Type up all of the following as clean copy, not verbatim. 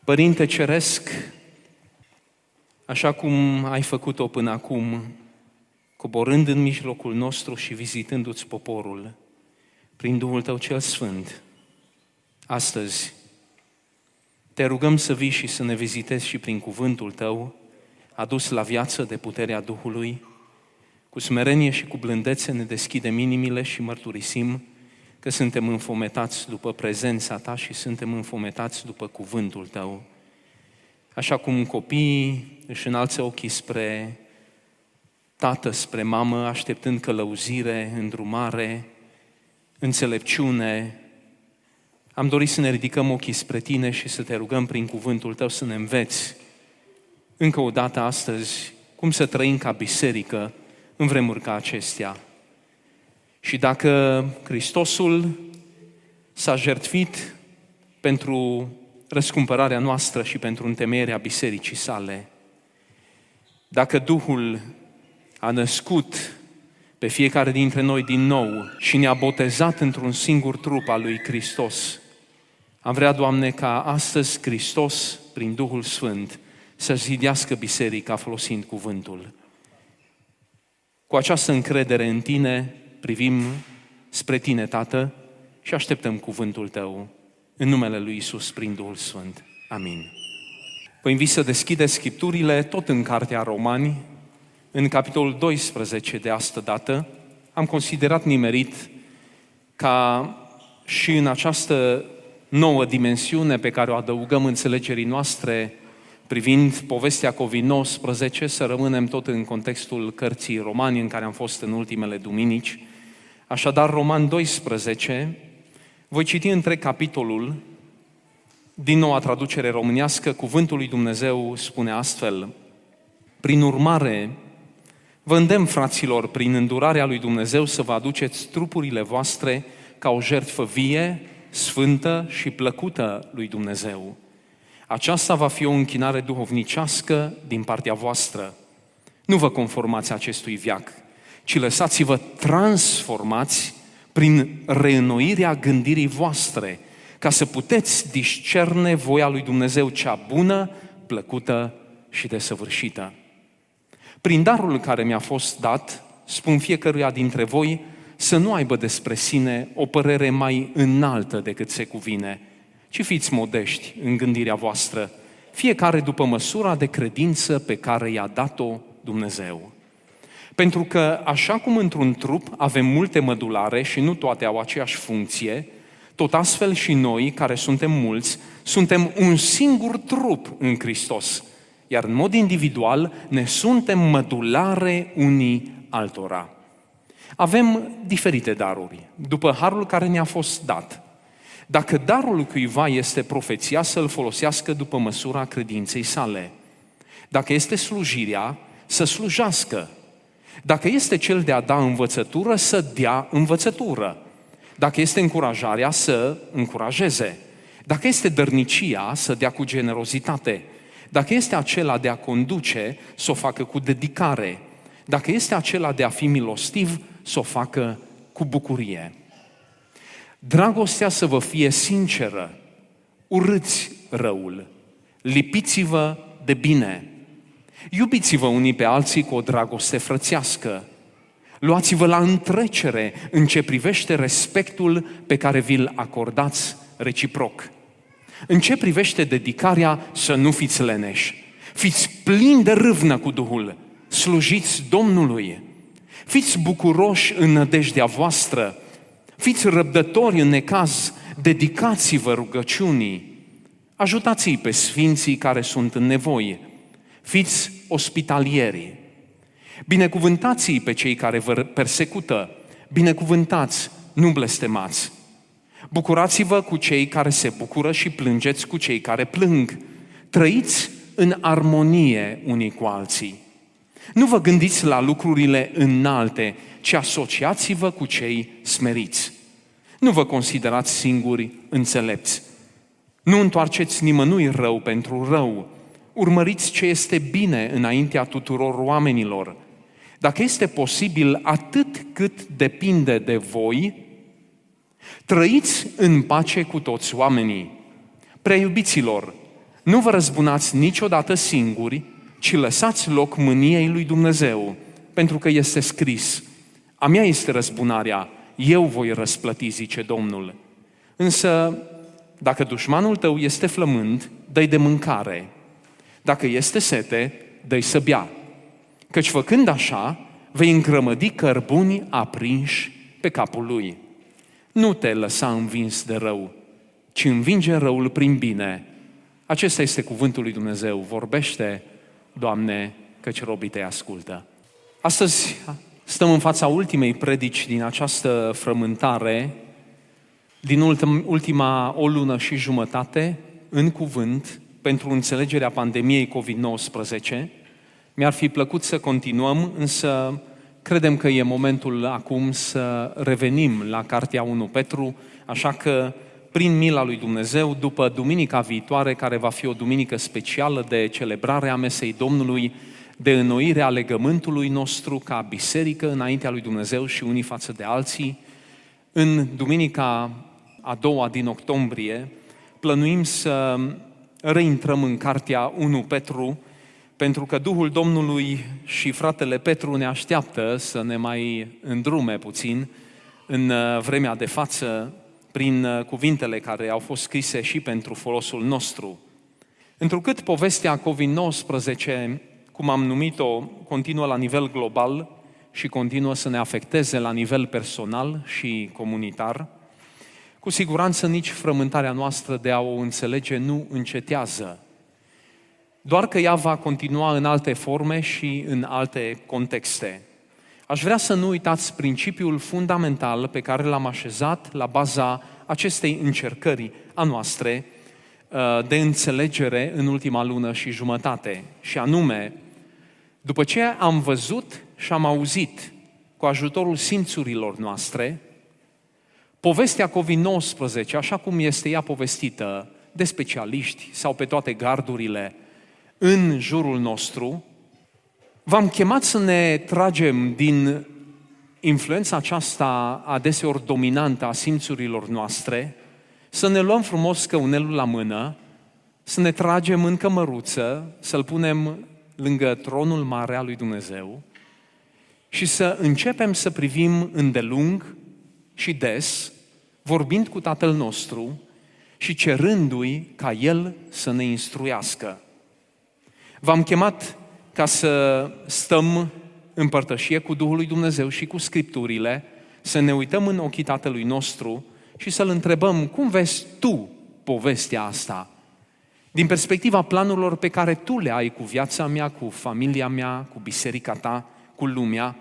Părinte Ceresc, așa cum ai făcut-o până acum, coborând în mijlocul nostru și vizitându-ți poporul, prin Duhul Tău cel Sfânt, astăzi te rugăm să vii și să ne vizitezi și prin cuvântul Tău, adus la viață de puterea Duhului. Cu smerenie și cu blândețe ne deschidem inimile și mărturisim că suntem înfometați după prezența Ta și suntem înfometați după cuvântul Tău. Așa cum copiii își înalță ochii spre tată, spre mamă, așteptând călăuzire, îndrumare, înțelepciune, am dorit să ne ridicăm ochii spre Tine și să Te rugăm prin cuvântul Tău să ne înveți încă o dată astăzi cum să trăim ca biserică în vremuri ca acestea. Și dacă Hristosul s-a jertfit pentru răscumpărarea noastră și pentru întemeierea bisericii sale, dacă Duhul a născut pe fiecare dintre noi din nou și ne-a botezat într-un singur trup al lui Hristos, am vrea, Doamne, ca astăzi Hristos, prin Duhul Sfânt, să zidească biserica folosind cuvântul. Cu această încredere în Tine, privim spre Tine, Tată, și așteptăm cuvântul Tău în numele lui Iisus, prin Duhul Sfânt. Amin. Vă invit să deschideți Scripturile tot în Cartea Romani, în capitolul 12 de astă dată. Am considerat nimerit ca și în această nouă dimensiune pe care o adăugăm înțelegerii noastre privind povestea COVID-19, să rămânem tot în contextul cărții Romani în care am fost în ultimele duminici. Așadar, Roman 12, voi citi întreg capitolul, din noua traducere românească. Cuvântul lui Dumnezeu spune astfel: Prin urmare, vă îndemn, fraților, prin îndurarea lui Dumnezeu, să vă aduceți trupurile voastre ca o jertfă vie, sfântă și plăcută lui Dumnezeu. Aceasta va fi o închinare duhovnicească din partea voastră. Nu vă conformați acestui veac, ci lăsați-vă transformați prin reînnoirea gândirii voastre, ca să puteți discerne voia lui Dumnezeu cea bună, plăcută și desăvârșită. Prin darul care mi-a fost dat, spun fiecăruia dintre voi să nu aibă despre sine o părere mai înaltă decât se cuvine, ci fiți modești în gândirea voastră, fiecare după măsura de credință pe care i-a dat-o Dumnezeu. Pentru că, așa cum într-un trup avem multe mădulare și nu toate au aceeași funcție, tot astfel și noi, care suntem mulți, suntem un singur trup în Hristos, iar în mod individual ne suntem mădulare unii altora. Avem diferite daruri, după harul care ne-a fost dat. Dacă darul cuiva este profeția, să-l folosească după măsura credinței sale. Dacă este slujirea, să slujească. Dacă este cel de a da învățătură, să dea învățătură. Dacă este încurajarea, să încurajeze. Dacă este dărnicia, să dea cu generozitate. Dacă este acela de a conduce, să o facă cu dedicare. Dacă este acela de a fi milostiv, să o facă cu bucurie. Dragostea să vă fie sinceră, urâți răul, lipiți-vă de bine, iubiți-vă unii pe alții cu o dragoste frățească, luați-vă la întrecere în ce privește respectul pe care vi-l acordați reciproc. În ce privește dedicarea, să nu fiți leneși, fiți plini de râvnă cu Duhul, slujiți Domnului, fiți bucuroși în nădejdea voastră, fiți răbdători în necaz, dedicați-vă rugăciunii, ajutați-i pe sfinții care sunt în nevoie, fiți ospitalieri, binecuvântați-i pe cei care vă persecută, binecuvântați, nu blestemați, bucurați-vă cu cei care se bucură și plângeți cu cei care plâng, trăiți în armonie unii cu alții. Nu vă gândiți la lucrurile înalte, ci asociați-vă cu cei smeriți. Nu vă considerați singuri înțelepți. Nu întoarceți nimănui rău pentru rău. Urmăriți ce este bine înaintea tuturor oamenilor. Dacă este posibil, atât cât depinde de voi, trăiți în pace cu toți oamenii. Prea iubiților, Nu vă răzbunați niciodată singuri, ci lăsați loc mâniei lui Dumnezeu, pentru că este scris: a mea este răzbunarea, eu voi răsplăti, zice Domnul. Însă, dacă dușmanul tău este flămând, dă-i de mâncare. Dacă este sete, dă-i să bea. Căci făcând așa, vei îngrămădi cărbuni aprinși pe capul lui. Nu te lăsa învins de rău, ci învinge răul prin bine. Acesta este cuvântul lui Dumnezeu. Vorbește, Doamne, căci robii tăi ascultă. Astăzi stăm în fața ultimei predici din această frământare, din ultima o lună și jumătate, în cuvânt, pentru înțelegerea pandemiei COVID-19. Mi-ar fi plăcut să continuăm, însă credem că e momentul acum să revenim la Cartea 1 Petru, așa că, prin mila lui Dumnezeu, după duminica viitoare, care va fi o duminică specială de celebrare a mesei Domnului, de înnoire a legământului nostru ca biserică înaintea lui Dumnezeu și unii față de alții, în duminica a doua din octombrie, plănuim să reintrăm în Cartea 1 Petru, pentru că Duhul Domnului și fratele Petru ne așteaptă să ne mai îndrume puțin în vremea de față prin cuvintele care au fost scrise și pentru folosul nostru. Întrucât povestea COVID-19, cum am numit-o, continuă la nivel global și continuă să ne afecteze la nivel personal și comunitar, cu siguranță nici frământarea noastră de a o înțelege nu încetează. Doar că ea va continua în alte forme și în alte contexte. Aș vrea să nu uitați principiul fundamental pe care l-am așezat la baza acestei încercări a noastre de înțelegere în ultima lună și jumătate. Și anume, după ce am văzut și am auzit cu ajutorul simțurilor noastre, povestea COVID-19, așa cum este ea povestită de specialiști sau pe toate gardurile în jurul nostru, v-am chemat să ne tragem din influența aceasta adeseori dominantă a simțurilor noastre, să ne luăm frumos căunelul la mână, să ne tragem în cămăruță, să-l punem lângă tronul mare al lui Dumnezeu și să începem să privim îndelung și des, vorbind cu Tatăl nostru și cerându-i ca El să ne instruiască. V-am chemat ca să stăm în părtășie cu Duhul lui Dumnezeu și cu Scripturile, să ne uităm în ochii Tatălui nostru și să-L întrebăm: cum vezi Tu povestea asta? Din perspectiva planurilor pe care Tu le ai cu viața mea, cu familia mea, cu biserica Ta, cu lumea,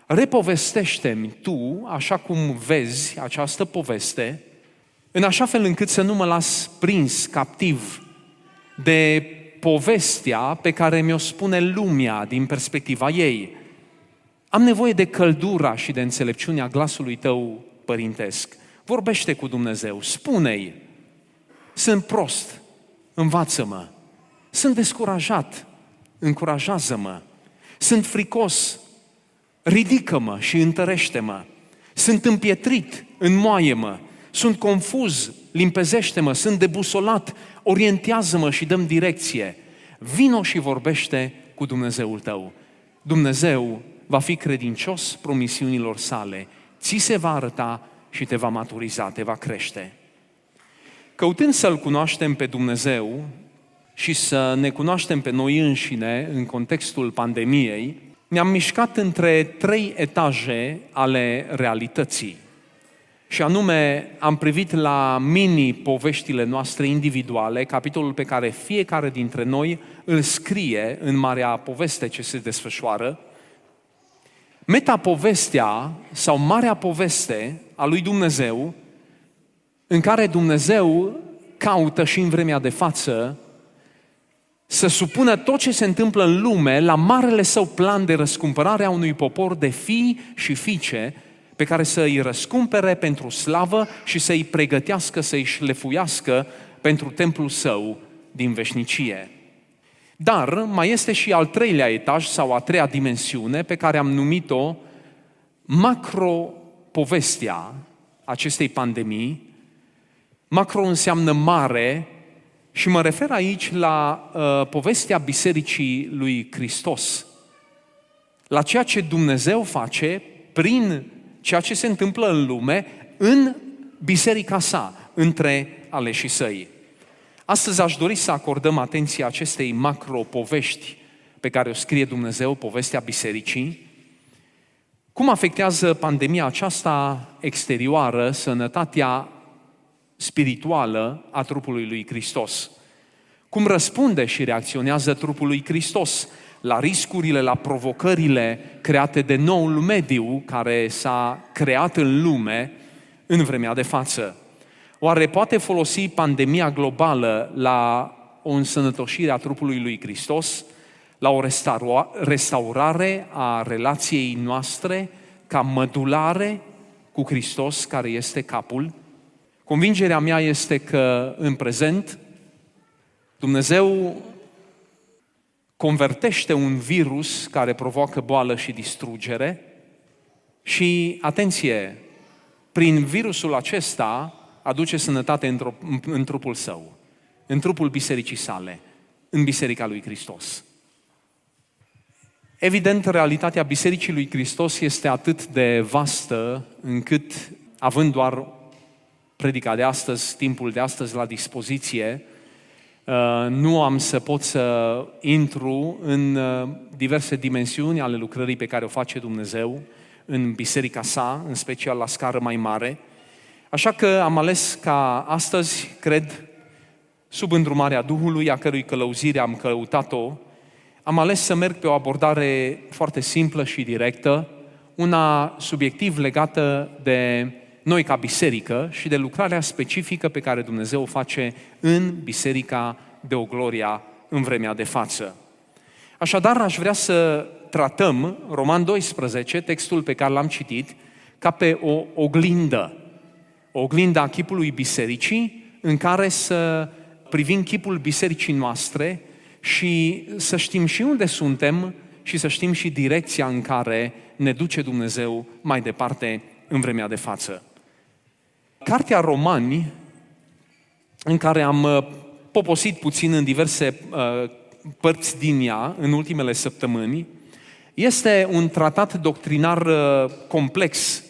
repovestește-mi Tu, așa cum vezi această poveste, în așa fel încât să nu mă las prins, captiv de povestea pe care mi-o spune lumea din perspectiva ei. Am nevoie de căldura și de înțelepciunea glasului Tău părintesc. Vorbește cu Dumnezeu, spune-i: sunt prost, învață-mă. Sunt descurajat, încurajează-mă. Sunt fricos, ridică-mă și întărește-mă. Sunt împietrit, înmoaie-mă. Sunt confuz, limpezește-mă. Sunt debusolat, orientează-mă și dă-mi direcție. Vino și vorbește cu Dumnezeul tău. Dumnezeu va fi credincios promisiunilor sale. Ți se va arăta și te va maturiza, te va crește. Căutând să-L cunoaștem pe Dumnezeu și să ne cunoaștem pe noi înșine în contextul pandemiei, ne-am mișcat între 3 etaje ale realității. Și anume, am privit la mini-poveștile noastre individuale, capitolul pe care fiecare dintre noi îl scrie în marea poveste ce se desfășoară. Metapovestea sau marea poveste a lui Dumnezeu, în care Dumnezeu caută și în vremea de față să supună tot ce se întâmplă în lume la marele său plan de răscumpărare a unui popor de fii și fiice pe care să îi răscumpere pentru slavă și să îi pregătească, să îi șlefuiască pentru templul său din veșnicie. Dar mai este și al 3-lea etaj sau a 3-a dimensiune pe care am numit-o macro-povestea acestei pandemii. Macro înseamnă mare, Și mă refer aici la povestea Bisericii lui Hristos, la ceea ce Dumnezeu face prin ceea ce se întâmplă în lume, în biserica sa, între aleșii săi. Astăzi aș dori să acordăm atenție acestei macro-povești pe care o scrie Dumnezeu, povestea bisericii. Cum afectează pandemia aceasta exterioară sănătatea spirituală a trupului lui Hristos? Cum răspunde și reacționează trupul lui Hristos la riscurile, la provocările create de noul mediu care s-a creat în lume în vremea de față? Oare poate folosi pandemia globală la o însănătoșire a trupului lui Hristos, la o restaurare a relației noastre ca mădulare cu Hristos, care este capul? Convingerea mea este că în prezent Dumnezeu convertește un virus care provoacă boală și distrugere și, atenție, prin virusul acesta aduce sănătate în trupul său, în trupul bisericii sale, în biserica lui Hristos. Evident, realitatea bisericii lui Hristos este atât de vastă încât, având doar predica de astăzi, timpul de astăzi la dispoziție, nu am să pot să intru în diverse dimensiuni ale lucrării pe care o face Dumnezeu în biserica sa, în special la scară mai mare. Așa că am ales ca astăzi, cred, sub îndrumarea Duhului, a cărui călăuzire am căutat-o, am ales să merg pe o abordare foarte simplă și directă, una subiectiv legată de noi ca biserică și de lucrarea specifică pe care Dumnezeu o face în Biserica Deo Gloria în vremea de față. Așadar, aș vrea să tratăm Roman 12, textul pe care l-am citit, ca pe o oglindă a chipului bisericii, în care să privim chipul bisericii noastre și să știm și unde suntem și să știm și direcția în care ne duce Dumnezeu mai departe în vremea de față. Cartea Romani, în care am poposit puțin în diverse părți din ea în ultimele săptămâni, este un tratat doctrinar complex,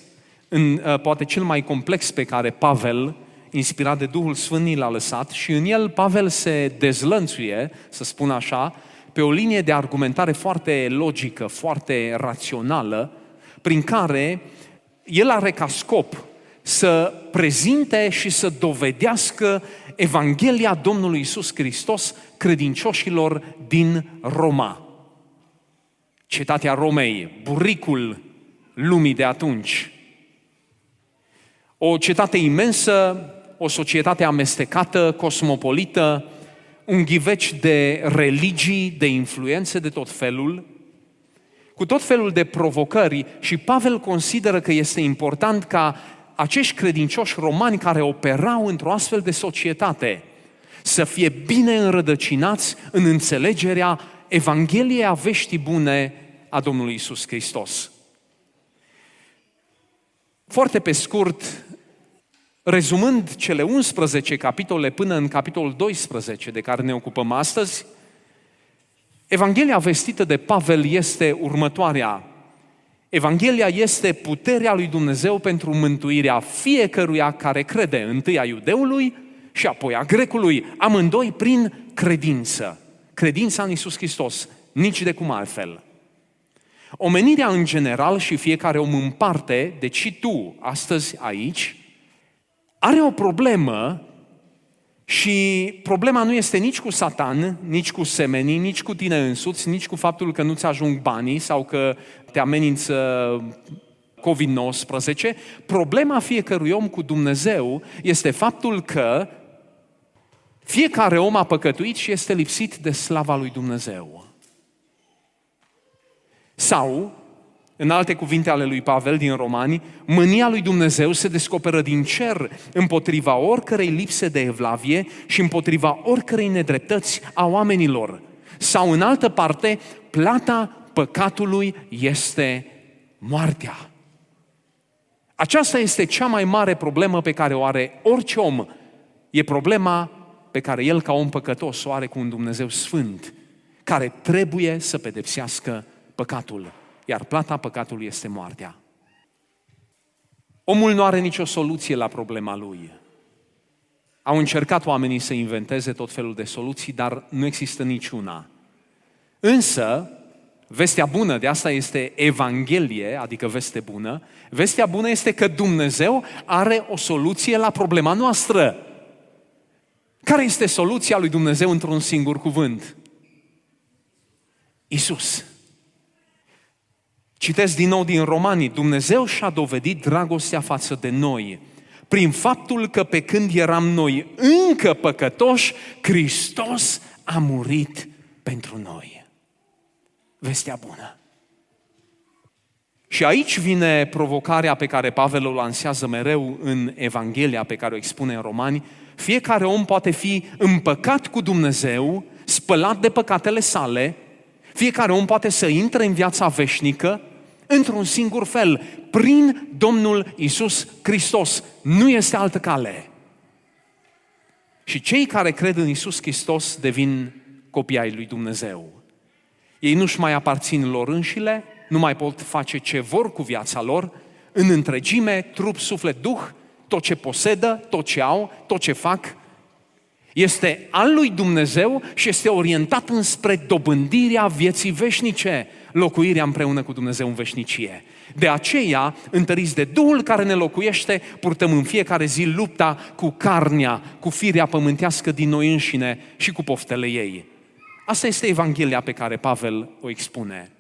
poate cel mai complex pe care Pavel, inspirat de Duhul Sfânt, l-a lăsat, și în el Pavel se dezlănțuie, să spun așa, pe o linie de argumentare foarte logică, foarte rațională, prin care el are ca scop să prezinte și să dovedească Evanghelia Domnului Iisus Hristos credincioșilor din Roma. Cetatea Romei, buricul lumii de atunci. O cetate imensă, o societate amestecată, cosmopolită, un ghiveci de religii, de influențe de tot felul, cu tot felul de provocări, și Pavel consideră că este important ca acești credincioși romani care operau într-o astfel de societate să fie bine înrădăcinați în înțelegerea Evangheliei a veștii bune a Domnului Iisus Hristos. Foarte pe scurt, rezumând cele 11 capitole până în capitolul 12 de care ne ocupăm astăzi, Evanghelia vestită de Pavel este următoarea. Evanghelia este puterea lui Dumnezeu pentru mântuirea fiecăruia care crede, întâi a iudeului și apoi a grecului, amândoi prin credință. Credința în Iisus Hristos, nici de cum altfel. Omenirea în general și fiecare om în parte, deci și tu astăzi aici, are o problemă, și problema nu este nici cu Satan, nici cu semenii, nici cu tine însuți, nici cu faptul că nu-ți ajung banii sau că te amenință COVID-19. Problema fiecărui om cu Dumnezeu este faptul că fiecare om a păcătuit și este lipsit de slava lui Dumnezeu. Sau, în alte cuvinte ale lui Pavel din Romani, mânia lui Dumnezeu se descoperă din cer împotriva oricărei lipse de evlavie și împotriva oricărei nedreptăți a oamenilor. Sau, în altă parte, plata păcatului este moartea. Aceasta este cea mai mare problemă pe care o are orice om. E problema pe care el ca om păcătos o are cu un Dumnezeu sfânt, care trebuie să pedepsească păcatul, iar plata păcatului este moartea. Omul nu are nicio soluție la problema lui. Au încercat oamenii să inventeze tot felul de soluții, dar nu există niciuna. Însă, vestea bună, de asta este Evanghelie, adică veste bună, vestea bună este că Dumnezeu are o soluție la problema noastră. Care este soluția lui Dumnezeu într-un singur cuvânt? Iisus. Citesc din nou din Romani, Dumnezeu și-a dovedit dragostea față de noi prin faptul că pe când eram noi încă păcătoși, Hristos a murit pentru noi. Vestea bună. Și aici vine provocarea pe care Pavel o lansează mereu în Evanghelia pe care o expune în Romani. Fiecare om poate fi împăcat cu Dumnezeu, spălat de păcatele sale, fiecare om poate să intre în viața veșnică într-un singur fel, prin Domnul Iisus Hristos. Nu este altă cale. Și cei care cred în Iisus Hristos devin copii ai lui Dumnezeu. Ei nu-și mai aparțin lor înșile, nu mai pot face ce vor cu viața lor, în întregime, trup, suflet, duh, tot ce posedă, tot ce au, tot ce fac, este al lui Dumnezeu și este orientat înspre dobândirea vieții veșnice, locuirea împreună cu Dumnezeu în veșnicie. De aceea, întăriți de Duhul care ne locuiește, purtăm în fiecare zi lupta cu carnea, cu firea pământească din noi înșine și cu poftele ei. Asta este Evanghelia pe care Pavel o expune.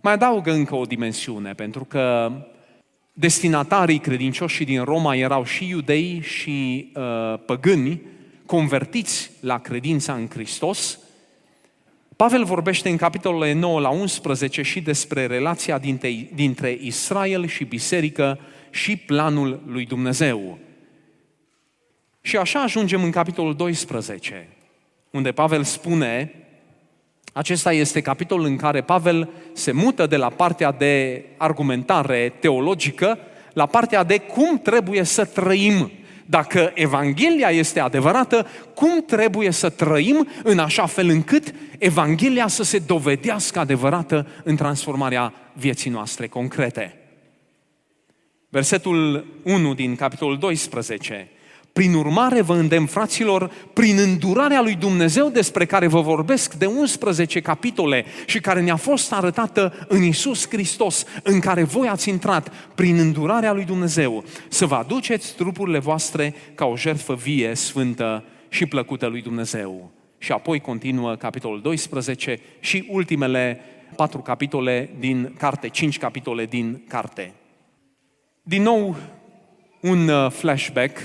Mai adaugă încă o dimensiune, pentru că destinatarii credincioși din Roma erau și iudei și păgâni, convertiți la credința în Hristos. Pavel vorbește în capitolele 9 la 11 și despre relația dintre Israel și biserică și planul lui Dumnezeu. Și așa ajungem în capitolul 12, unde Pavel spune, acesta este capitolul în care Pavel se mută de la partea de argumentare teologică la partea de cum trebuie să trăim. Dacă Evanghelia este adevărată, cum trebuie să trăim în așa fel încât Evanghelia să se dovedească adevărată în transformarea vieții noastre concrete. Versetul 1 din capitolul 12. Prin urmare vă îndemn, fraților, prin îndurarea lui Dumnezeu despre care vă vorbesc de 11 capitole și care ne-a fost arătată în Iisus Hristos, în care voi ați intrat prin îndurarea lui Dumnezeu, să vă aduceți trupurile voastre ca o jertfă vie, sfântă și plăcută lui Dumnezeu. Și apoi continuă capitolul 12 și ultimele 4 capitole din carte, 5 capitole din carte. Din nou, un flashback.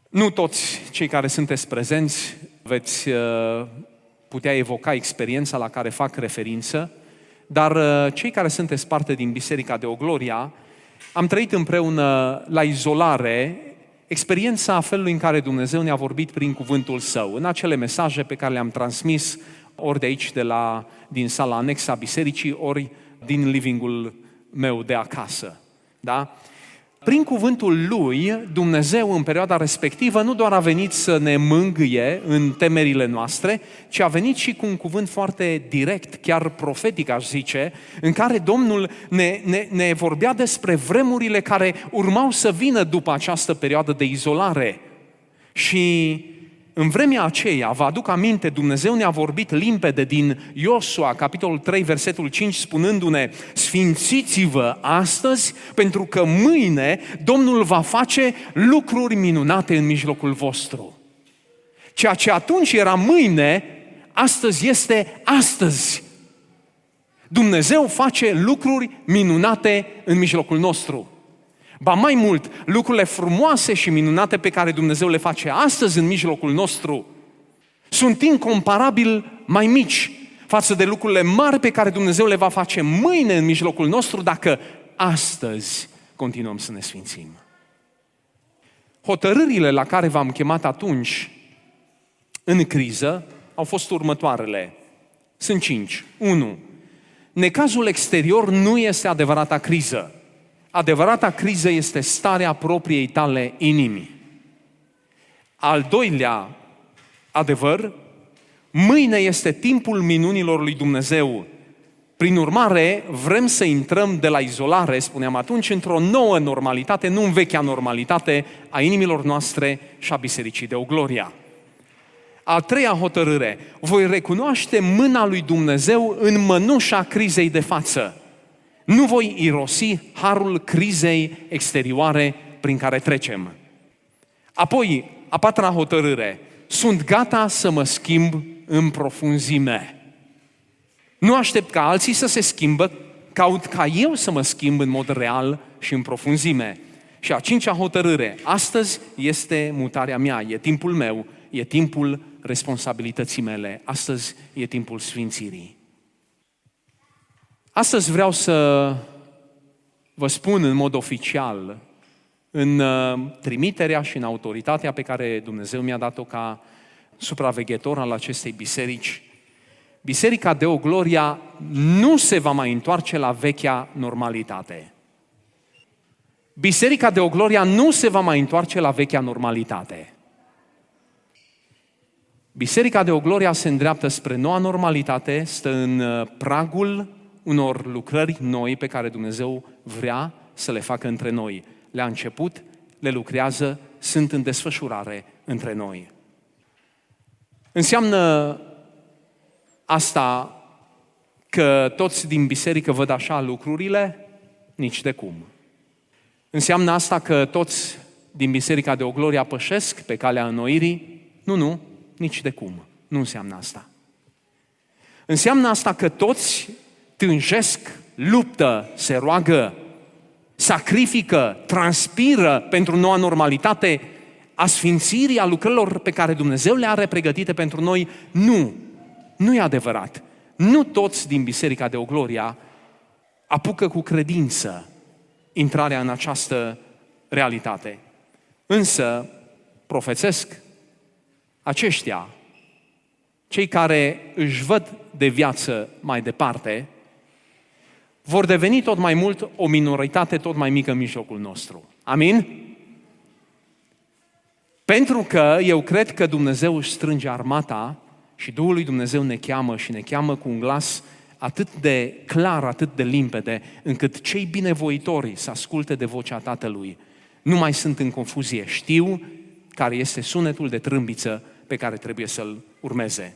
Nu toți cei care sunteți prezenți veți putea evoca experiența la care fac referință, dar cei care sunteți parte din Biserica de Ogloria, am trăit împreună la izolare experiența felului în care Dumnezeu ne-a vorbit prin cuvântul Său, în acele mesaje pe care le-am transmis ori de aici, din sala anexă a bisericii, ori din livingul meu de acasă. Da? Prin cuvântul Lui, Dumnezeu în perioada respectivă nu doar a venit să ne mângâie în temerile noastre, ci a venit și cu un cuvânt foarte direct, chiar profetic aș zice, în care Domnul ne vorbea despre vremurile care urmau să vină după această perioadă de izolare. Și în vremea aceea, vă aduc aminte, Dumnezeu ne-a vorbit limpede din Iosua, capitolul 3, versetul 5, spunându-ne: sfințiți-vă astăzi, pentru că mâine Domnul va face lucruri minunate în mijlocul vostru. Ceea ce atunci era mâine, astăzi este astăzi. Dumnezeu face lucruri minunate în mijlocul nostru. Ba mai mult, lucrurile frumoase și minunate pe care Dumnezeu le face astăzi în mijlocul nostru sunt incomparabil mai mici față de lucrurile mari pe care Dumnezeu le va face mâine în mijlocul nostru dacă astăzi continuăm să ne sfințim. Hotărârile la care v-am chemat atunci în criză au fost următoarele. Sunt 5. 1. Necazul exterior nu este adevărata criză. Adevărata criză este starea propriei tale inimi. Al doilea adevăr, mâine este timpul minunilor lui Dumnezeu. Prin urmare, vrem să intrăm de la izolare, spuneam atunci, într-o nouă normalitate, nu în vechea normalitate a inimilor noastre și a Bisericii Deo Gloria. A treia hotărâre, voi recunoaște mâna lui Dumnezeu în mănușa crizei de față. Nu voi irosi harul crizei exterioare prin care trecem. Apoi, a patra hotărâre, sunt gata să mă schimb în profunzime. Nu aștept ca alții să se schimbă, caut ca eu să mă schimb în mod real și în profunzime. Și a cincea hotărâre, astăzi este mutarea mea, e timpul meu, e timpul responsabilității mele, astăzi e timpul sfințirii. Astăzi vreau să vă spun în mod oficial, în trimiterea și în autoritatea pe care Dumnezeu mi-a dat-o ca supraveghetor al acestei biserici, Biserica Deo Gloria nu se va mai întoarce la vechea normalitate. Biserica Deo Gloria nu se va mai întoarce la vechea normalitate. Biserica Deo Gloria se îndreaptă spre noua normalitate, stă în pragul unor lucrări noi pe care Dumnezeu vrea să le facă între noi. Le-a început, le lucrează, sunt în desfășurare între noi. Înseamnă asta că toți din biserică văd așa lucrurile? Nici de cum. Înseamnă asta că toți din Biserica Deo Gloria pășesc pe calea înnoirii? Nu, nici de cum. Nu înseamnă asta. Înseamnă asta că toți tânjesc, luptă, se roagă, sacrifică, transpiră pentru noua normalitate a sfințirii, a lucrărilor pe care Dumnezeu le are pregătite pentru noi? Nu e adevărat. Nu toți din Biserica Deo Gloria apucă cu credință intrarea în această realitate. Însă, profețesc, aceștia, cei care își văd de viață mai departe, vor deveni tot mai mult o minoritate tot mai mică în mijlocul nostru. Amin? Pentru că eu cred că Dumnezeu își strânge armata și Duhul lui Dumnezeu ne cheamă și ne cheamă cu un glas atât de clar, atât de limpede, încât cei binevoitori să asculte de vocea Tatălui nu mai sunt în confuzie. Știu care este sunetul de trâmbiță pe care trebuie să-l urmeze.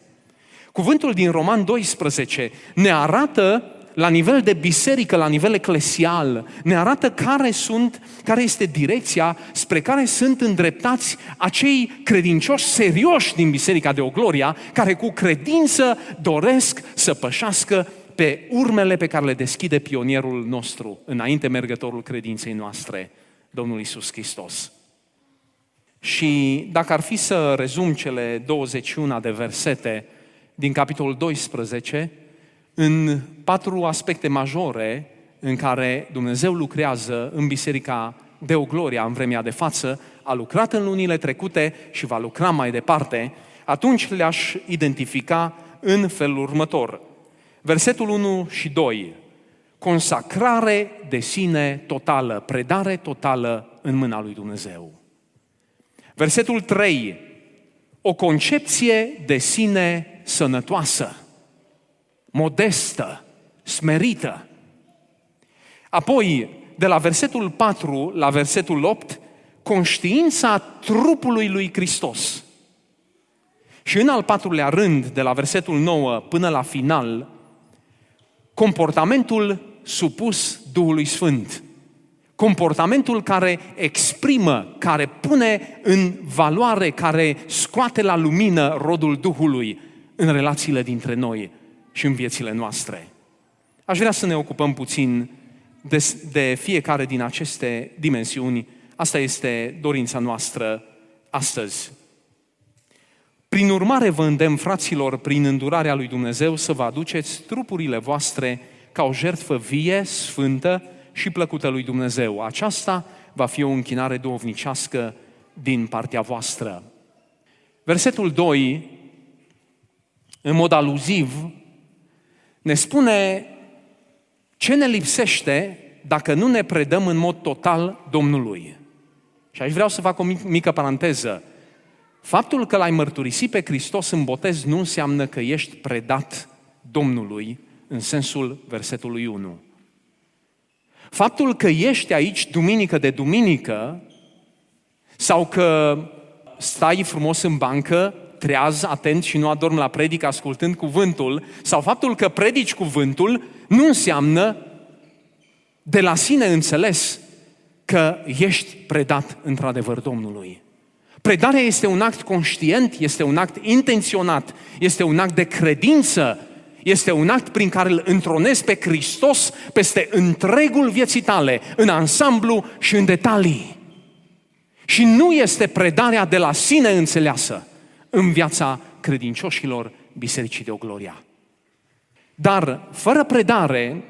Cuvântul din Roman 12 ne arată la nivel de biserică, la nivel eclesial, ne arată care este direcția spre care sunt îndreptați acei credincioși serioși din Biserica Deo Gloria, care cu credință doresc să pășească pe urmele pe care le deschide pionierul nostru, înainte mergătorul credinței noastre, Domnul Iisus Hristos. Și dacă ar fi să rezum cele 21 de versete din capitolul 12, în 4 aspecte majore în care Dumnezeu lucrează în Biserica Deo Gloria în vremea de față, a lucrat în lunile trecute și va lucra mai departe, atunci le-aș identifica în felul următor. Versetul 1 și 2. Consacrare de sine totală, predare totală în mâna lui Dumnezeu. Versetul 3. O concepție de sine sănătoasă, modestă, smerită. Apoi, de la versetul 4 la versetul 8, conștiința trupului lui Hristos. Și în al 4-lea rând, de la versetul 9 până la final, comportamentul supus Duhului Sfânt. Comportamentul care exprimă, care pune în valoare, care scoate la lumină rodul Duhului în relațiile dintre noi și în viețile noastre. Aș vrea să ne ocupăm puțin de fiecare din aceste dimensiuni. Asta este dorința noastră astăzi. Prin urmare vă îndemn, fraților, prin îndurarea lui Dumnezeu, să vă aduceți trupurile voastre ca o jertfă vie, sfântă și plăcută lui Dumnezeu. Aceasta va fi o închinare duhovnicească din partea voastră. Versetul 2, în mod aluziv, ne spune ce ne lipsește dacă nu ne predăm în mod total Domnului. Și aici vreau să fac o mică paranteză. Faptul că l-ai mărturisit pe Hristos în botez nu înseamnă că ești predat Domnului în sensul versetului 1. Faptul că ești aici duminică de duminică sau că stai frumos în bancă, treaz, atent și nu adormi la predică ascultând cuvântul, sau faptul că predici cuvântul, nu înseamnă de la sine înțeles că ești predat într-adevăr Domnului. Predarea este un act conștient, este un act intenționat, este un act de credință, este un act prin care îl întronezi pe Hristos peste întregul vieții tale, în ansamblu și în detalii. Și nu este predarea de la sine înțeleasă în viața credincioșilor Bisericii de Ogloria. Dar fără predare,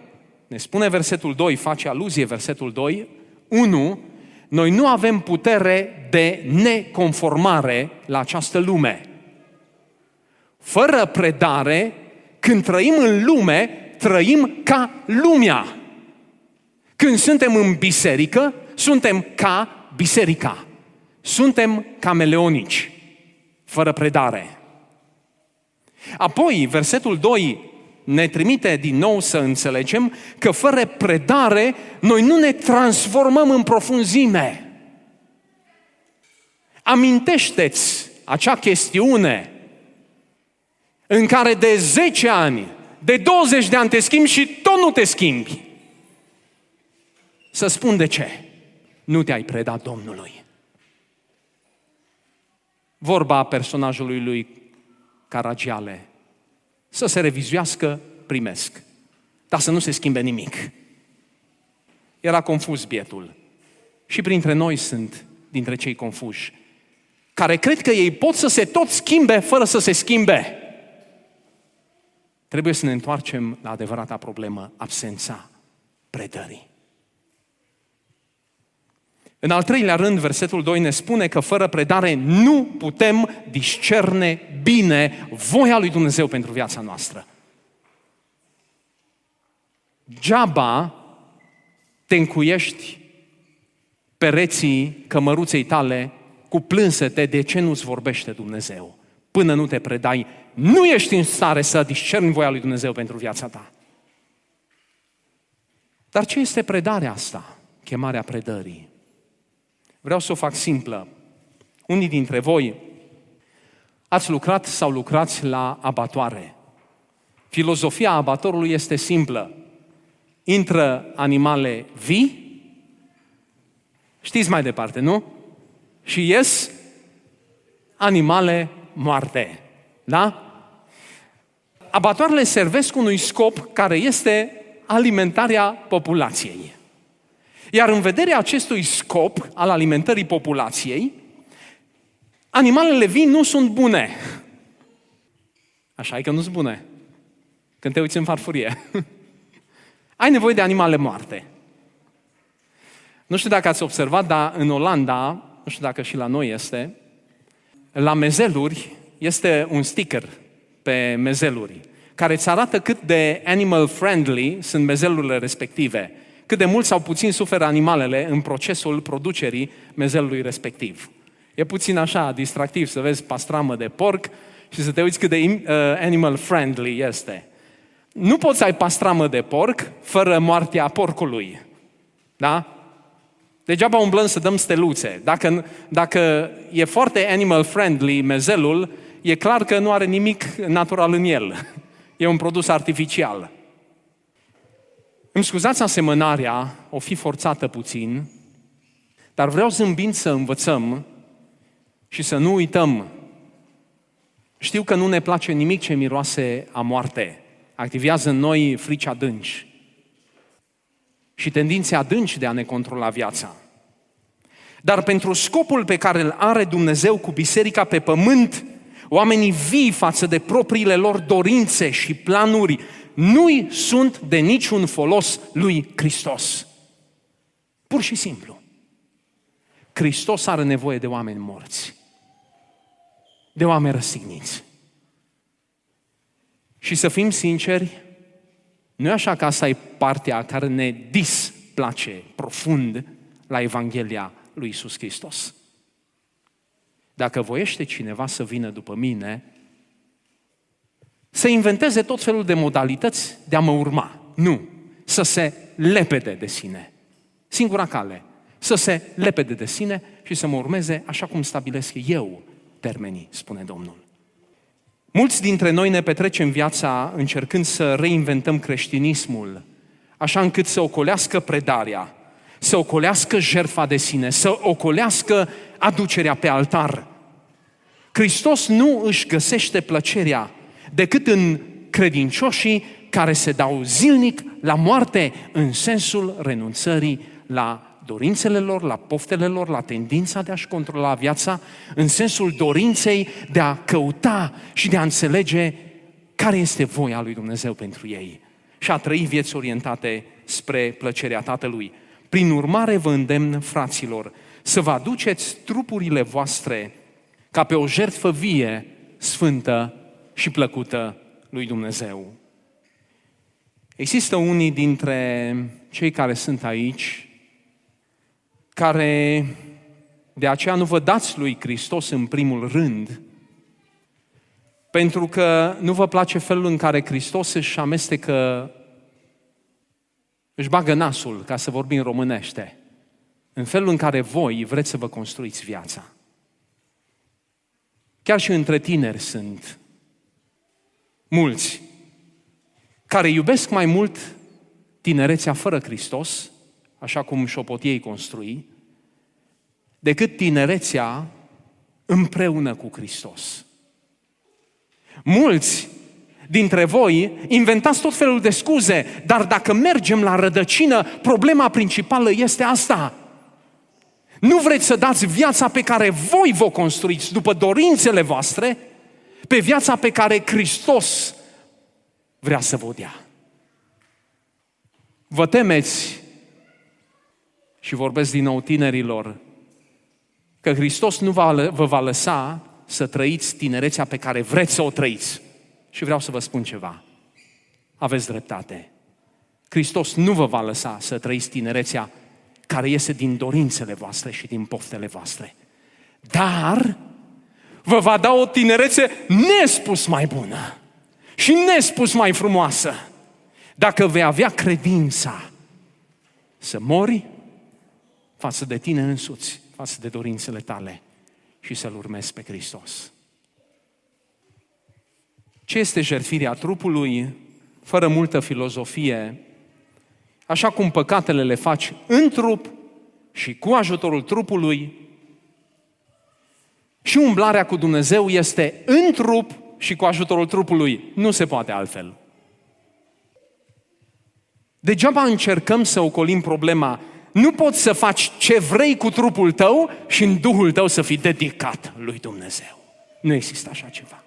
ne spune versetul 2, face aluzie versetul 2, 1, noi nu avem putere de neconformare la această lume. Fără predare, când trăim în lume, trăim ca lumea. Când suntem în biserică, suntem ca biserica. Suntem cameleonici, fără predare. Apoi, versetul 2 ne trimite din nou să înțelegem că fără predare noi nu ne transformăm în profunzime. Amintește-ți acea chestiune în care de 10 ani, de 20 de ani te schimbi și tot nu te schimbi. Să spun de ce. Nu te-ai predat Domnului. Vorba personajului lui Caragiale. Să se revizuiască, primesc. Dar să nu se schimbe nimic. Era confuz bietul. Și printre noi sunt dintre cei confuși, care cred că ei pot să se tot schimbe fără să se schimbe. Trebuie să ne întoarcem la adevărata problemă, absența predării. În al treilea rând, versetul 2 ne spune că fără predare nu putem discerne bine voia lui Dumnezeu pentru viața noastră. Degeaba te încuiești pereții cămăruței tale cu plânsete de ce nu-ți vorbește Dumnezeu. Până nu te predai, nu ești în stare să discerni voia lui Dumnezeu pentru viața ta. Dar ce este predarea asta? Chemarea predării. Vreau să o fac simplă. Unii dintre voi ați lucrat sau lucrați la abatoare. Filozofia abatorului este simplă. Intră animale vii, știți mai departe, nu? Și ies animale moarte. Da? Abatoarele servesc unui scop care este alimentarea populației. Iar în vederea acestui scop al alimentării populației, animalele vii nu sunt bune. Așa e că nu sunt bune. Când te uiți în farfurie. Ai nevoie de animale moarte. Nu știu dacă ați observat, dar în Olanda, nu știu dacă și la noi este, la mezeluri este un sticker pe mezeluri care îți arată cât de animal friendly sunt mezelurile respective. Cât de mult sau puțin suferă animalele în procesul producerii mezelului respectiv. E puțin așa distractiv să vezi pastramă de porc și să te uiți cât de animal friendly este. Nu poți să ai pastramă de porc fără moartea porcului. Da? Degeaba umblăm să dăm steluțe. Dacă e foarte animal friendly mezelul, e clar că nu are nimic natural în el. E un produs artificial. Îmi scuzați asemănarea, o fi forțată puțin, dar vreau zâmbind să învățăm și să nu uităm. Știu că nu ne place nimic ce miroase a moarte. Activează în noi frici adânci și tendințe adânci de a ne controla viața. Dar pentru scopul pe care îl are Dumnezeu cu biserica pe pământ, oamenii vii față de propriile lor dorințe și planuri nu-i sunt de niciun folos lui Hristos. Pur și simplu. Hristos are nevoie de oameni morți, de oameni răstigniți. Și să fim sinceri, nu e așa că asta e partea care ne displace profund la Evanghelia lui Iisus Hristos. dacă voiește cineva să vină după mine, să inventeze tot felul de modalități de a mă urma. Nu, să se lepede de sine. Singura cale, să se lepede de sine și să mă urmeze așa cum stabilesc eu termenii, spune Domnul. Mulți dintre noi ne petrecem viața încercând să reinventăm creștinismul, așa încât să ocolească predarea, să ocolească jertfa de sine, să ocolească aducerea pe altar. Hristos nu își găsește plăcerea decât în credincioșii care se dau zilnic la moarte în sensul renunțării la dorințele lor, la poftele lor, la tendința de a-și controla viața, în sensul dorinței de a căuta și de a înțelege care este voia lui Dumnezeu pentru ei și a trăi vieți orientate spre plăcerea Tatălui. Prin urmare vă îndemn, fraților, să vă aduceți trupurile voastre ca pe o jertfă vie, sfântă și plăcută lui Dumnezeu. Există unii dintre cei care sunt aici care de aceea nu vă dați lui Hristos în primul rând, pentru că nu vă place felul în care Hristos își amestecă, își bagă nasul, ca să vorbim românește, în felul în care voi vreți să vă construiți viața. Chiar și între tineri sunt mulți care iubesc mai mult tinerețea fără Hristos, așa cum și-o pot ei construi, decât tinerețea împreună cu Hristos. Mulți dintre voi inventați tot felul de scuze, dar dacă mergem la rădăcină, problema principală este asta. Nu vreți să dați viața pe care voi vă construiți după dorințele voastre, pe viața pe care Hristos vrea să vă dea. Vă temeți, și vorbesc din nou tinerilor, că Hristos nu vă va lăsa să trăiți tinerețea pe care vreți să o trăiți. Și vreau să vă spun ceva. Aveți dreptate. Hristos nu vă va lăsa să trăiți tinerețea care iese din dorințele voastre și din poftele voastre. Dar vă va da o tinerețe nespus mai bună și nespus mai frumoasă, dacă vei avea credința să mori față de tine însuți, față de dorințele tale și să-L urmezi pe Hristos. Ce este jertfirea trupului? Fără multă filozofie, așa cum păcatele le faci în trup și cu ajutorul trupului, și umblarea cu Dumnezeu este în trup și cu ajutorul trupului. Nu se poate altfel. Degeaba încercăm să ocolim problema. Nu poți să faci ce vrei cu trupul tău și în Duhul tău să fii dedicat lui Dumnezeu. Nu există așa ceva.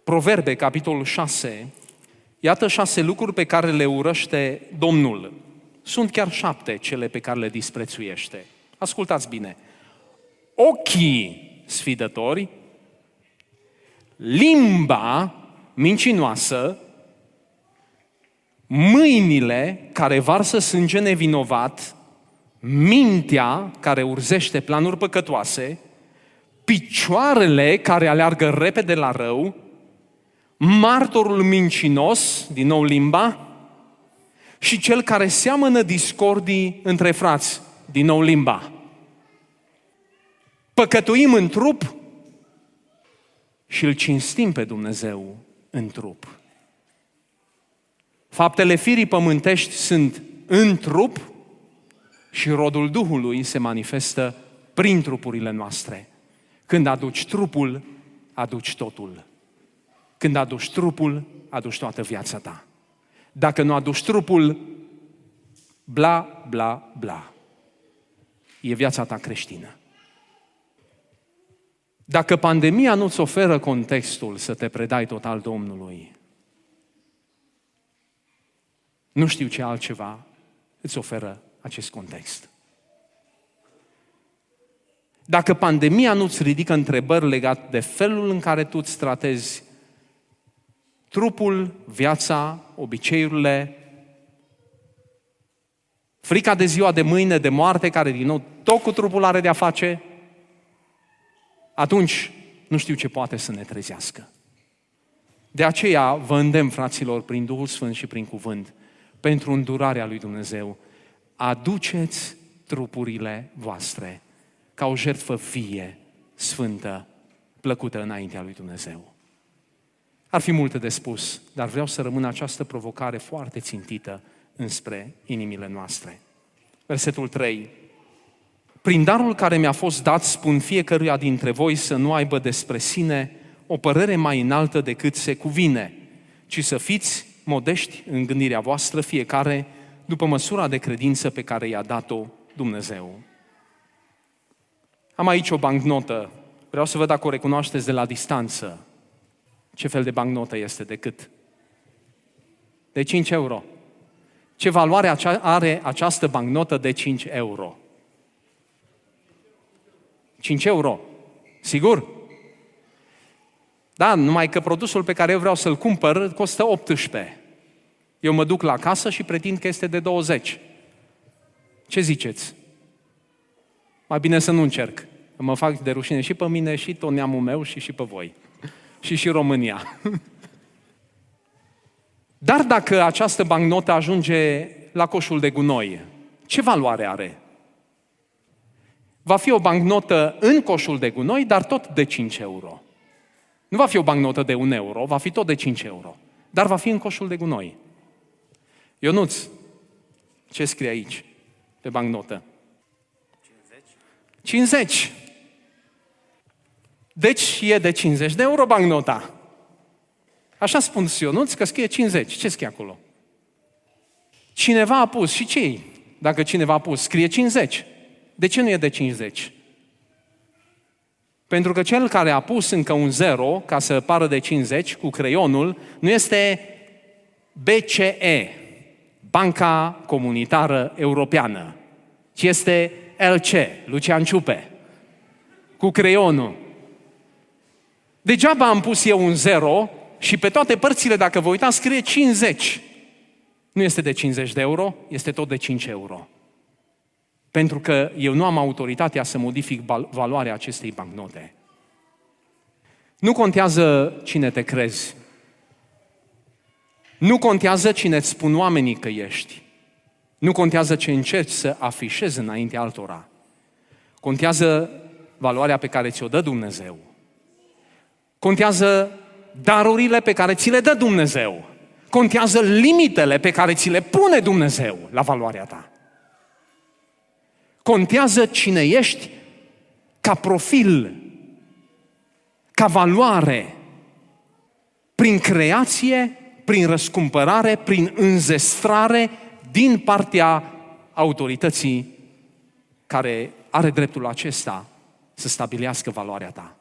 Proverbe, capitolul 6, iată 6 lucruri pe care le urăște Domnul. Sunt chiar 7 cele pe care le disprețuiește. Ascultați bine. Ochii sfidători, limba mincinoasă, mâinile care varsă sânge nevinovat, mintea care urzește planuri păcătoase, picioarele care aleargă repede la rău, martorul mincinos, din nou limba, și cel care seamănă discordii între frați, din nou limba. Păcătuim în trup și îl cinstim pe Dumnezeu în trup. Faptele firii pământești sunt în trup și rodul Duhului se manifestă prin trupurile noastre. Când aduci trupul, aduci totul. Când aduci trupul, aduci toată viața ta. Dacă nu aduci trupul, bla, bla, bla. E viața ta creștină. Dacă pandemia nu-ți oferă contextul să te predai total Domnului, nu știu ce altceva îți oferă acest context. Dacă pandemia nu-ți ridică întrebări legate de felul în care tu îți tratezi trupul, viața, obiceiurile, frica de ziua de mâine, de moarte, care din nou tot cu trupul are de-a face, atunci nu știu ce poate să ne trezească. De aceea vă îndemn, fraților, prin Duhul Sfânt și prin cuvânt, pentru îndurarea lui Dumnezeu, aduceți trupurile voastre ca o jertfă vie, sfântă, plăcută înaintea lui Dumnezeu. Ar fi multe de spus, dar vreau să rămână această provocare foarte țintită înspre inimile noastre. Versetul 3. Prin darul care mi-a fost dat, spun fiecăruia dintre voi să nu aibă despre sine o părere mai înaltă decât se cuvine, ci să fiți modești în gândirea voastră, fiecare după măsura de credință pe care i-a dat-o Dumnezeu. Am aici o bancnotă. Vreau să văd dacă o recunoașteți de la distanță. Ce fel de bancnotă este, de cât? De 5 euro. Ce valoare are această bancnotă de 5 euro? 5 euro. Sigur? Da, numai că produsul pe care eu vreau să-l cumpăr costă 18. Eu mă duc la casă și pretind că este de 20. Ce ziceți? Mai bine să nu încerc. Mă fac de rușine și pe mine, și tot neamul meu, și pe voi. Și România. Dar dacă această bancnotă ajunge la coșul de gunoi, ce valoare are? Va fi o bancnotă în coșul de gunoi, dar tot de 5 euro. Nu va fi o bancnotă de 1 euro, va fi tot de 5 euro. Dar va fi în coșul de gunoi. Ionuț, ce scrie aici pe bancnotă? 50. Deci e de 50 de euro bancnota. Așa spun Ionuț, că scrie 50. Ce scrie acolo? Cineva a pus. Și ce? Dacă cineva a pus, scrie 50. De ce nu e de 50? Pentru că cel care a pus încă un 0, ca să pară de 50, cu creionul, nu este BCE, Banca Comunitară Europeană, ci este LC, Lucian Ciupe, cu creionul. Degeaba am pus eu un 0 și pe toate părțile, dacă vă uitați, scrie 50. Nu este de 50 de euro, este tot de 5 euro. Pentru că eu nu am autoritatea să modific valoarea acestei bancnote. Nu contează cine te crezi. Nu contează cine îți spun oamenii că ești. Nu contează ce încerci să afișezi înaintea altora. Contează valoarea pe care ți-o dă Dumnezeu. Contează darurile pe care ți le dă Dumnezeu. Contează limitele pe care ți le pune Dumnezeu la valoarea ta. Contează cine ești ca profil, ca valoare, prin creație, prin răscumpărare, prin înzestrare din partea autorității care are dreptul acesta să stabilească valoarea ta.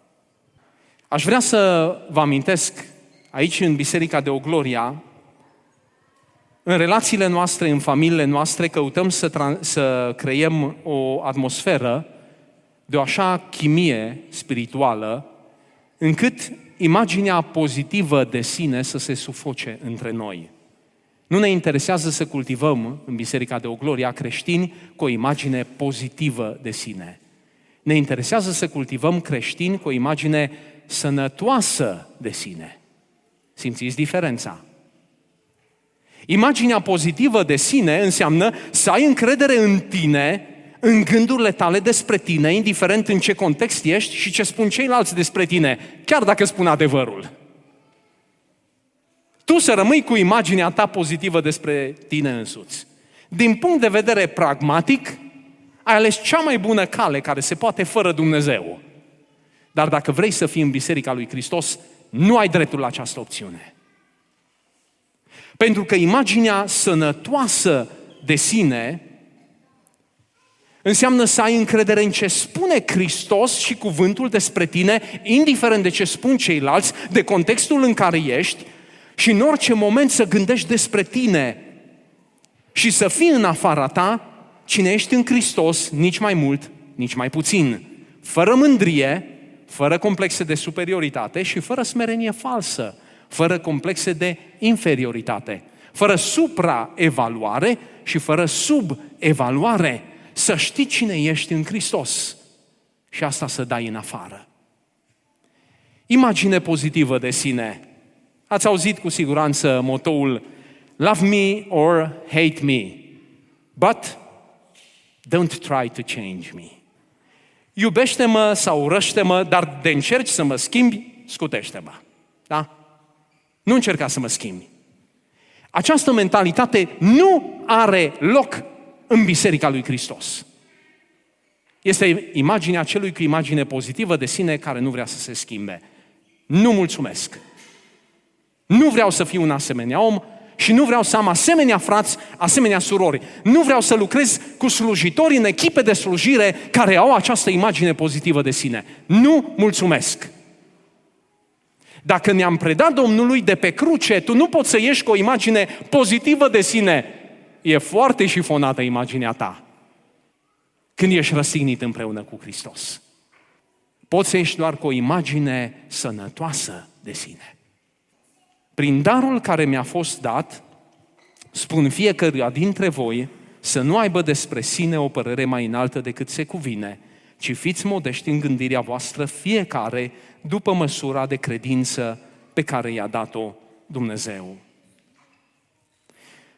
Aș vrea să vă amintesc aici în Biserica de Ogloria, în relațiile noastre, în familiile noastre, căutăm să creăm o atmosferă de o așa chimie spirituală, încât imaginea pozitivă de sine să se sufoce între noi. Nu ne interesează să cultivăm în Biserica de Ogloria creștini cu o imagine pozitivă de sine. Ne interesează să cultivăm creștini cu o imagine sănătoasă de sine. Simțiți diferența? Imaginea pozitivă de sine înseamnă să ai încredere în tine, în gândurile tale despre tine, indiferent în ce context ești și ce spun ceilalți despre tine, chiar dacă spun adevărul. Tu să rămâi cu imaginea ta pozitivă despre tine însuți. Din punct de vedere pragmatic, ai ales cea mai bună cale care se poate fără Dumnezeu. Dar dacă vrei să fii în Biserica lui Hristos, nu ai dreptul la această opțiune. Pentru că imaginea sănătoasă de sine înseamnă să ai încredere în ce spune Hristos și cuvântul despre tine, indiferent de ce spun ceilalți, de contextul în care ești, și în orice moment să gândești despre tine și să fii în afara ta cine ești în Hristos, nici mai mult, nici mai puțin, fără mândrie, fără complexe de superioritate și fără smerenie falsă, fără complexe de inferioritate, fără supraevaluare și fără subevaluare, să știi cine ești în Hristos și asta să dai în afară. Imagine pozitivă de sine. Ați auzit cu siguranță motoul Love me or hate me, but don't try to change me. Iubește-mă sau urăște-mă, dar de încerci să mă schimbi, scutește-mă. Da? Nu încerca să mă schimbi. Această mentalitate nu are loc în Biserica lui Hristos. Este imaginea celui cu imagine pozitivă de sine care nu vrea să se schimbe. Nu mulțumesc. Nu vreau să fiu un asemenea om și nu vreau să am asemenea frați, asemenea surori. Nu vreau să lucrez cu slujitori în echipe de slujire care au această imagine pozitivă de sine. Nu mulțumesc. Dacă ne-am predat Domnului de pe cruce, tu nu poți să ieși cu o imagine pozitivă de sine. E foarte șifonată imaginea ta când ești răstignit împreună cu Hristos. Poți să ieși doar cu o imagine sănătoasă de sine. Prin darul care mi-a fost dat, spun fiecăruia dintre voi să nu aibă despre sine o părere mai înaltă decât se cuvine, ci fiți modești în gândirea voastră fiecare după măsura de credință pe care i-a dat-o Dumnezeu.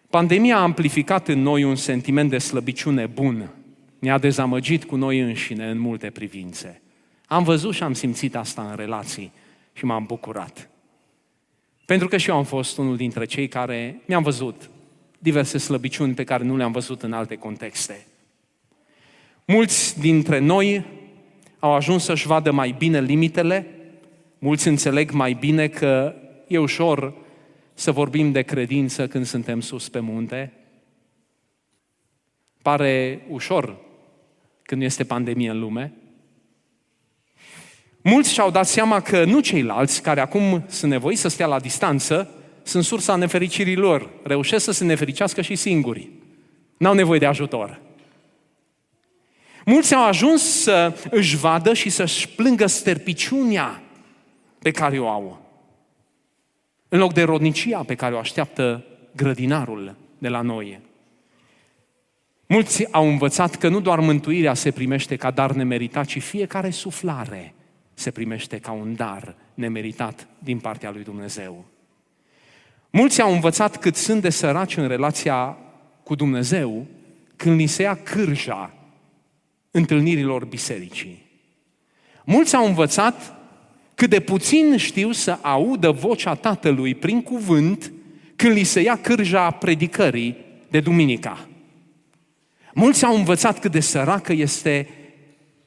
Pandemia a amplificat în noi un sentiment de slăbiciune bun. Ne-a dezamăgit cu noi înșine în multe privințe. Am văzut și am simțit asta în relații și m-am bucurat. Pentru că și eu am fost unul dintre cei care mi-am văzut diverse slăbiciuni pe care nu le-am văzut în alte contexte. Mulți dintre noi au ajuns să-și vadă mai bine limitele, mulți înțeleg mai bine că e ușor să vorbim de credință când suntem sus pe munte. Pare ușor când este pandemie în lume. Mulți și-au dat seama că nu ceilalți, care acum sunt nevoiți să stea la distanță, sunt sursa nefericirii lor. Reușesc să se nefericească și singuri. N-au nevoie de ajutor. Mulți au ajuns să își vadă și să-și plângă sterpiciunea pe care o au, în loc de rodnicia pe care o așteaptă grădinarul de la noi. Mulți au învățat că nu doar mântuirea se primește ca dar nemeritat, ci fiecare suflare se primește ca un dar nemeritat din partea lui Dumnezeu. Mulți au învățat cât sunt de săraci în relația cu Dumnezeu când li se ia cârja întâlnirilor bisericii. Mulți au învățat cât de puțin știu să audă vocea Tatălui prin cuvânt când li se ia cârja predicării de duminica. Mulți au învățat cât de săracă este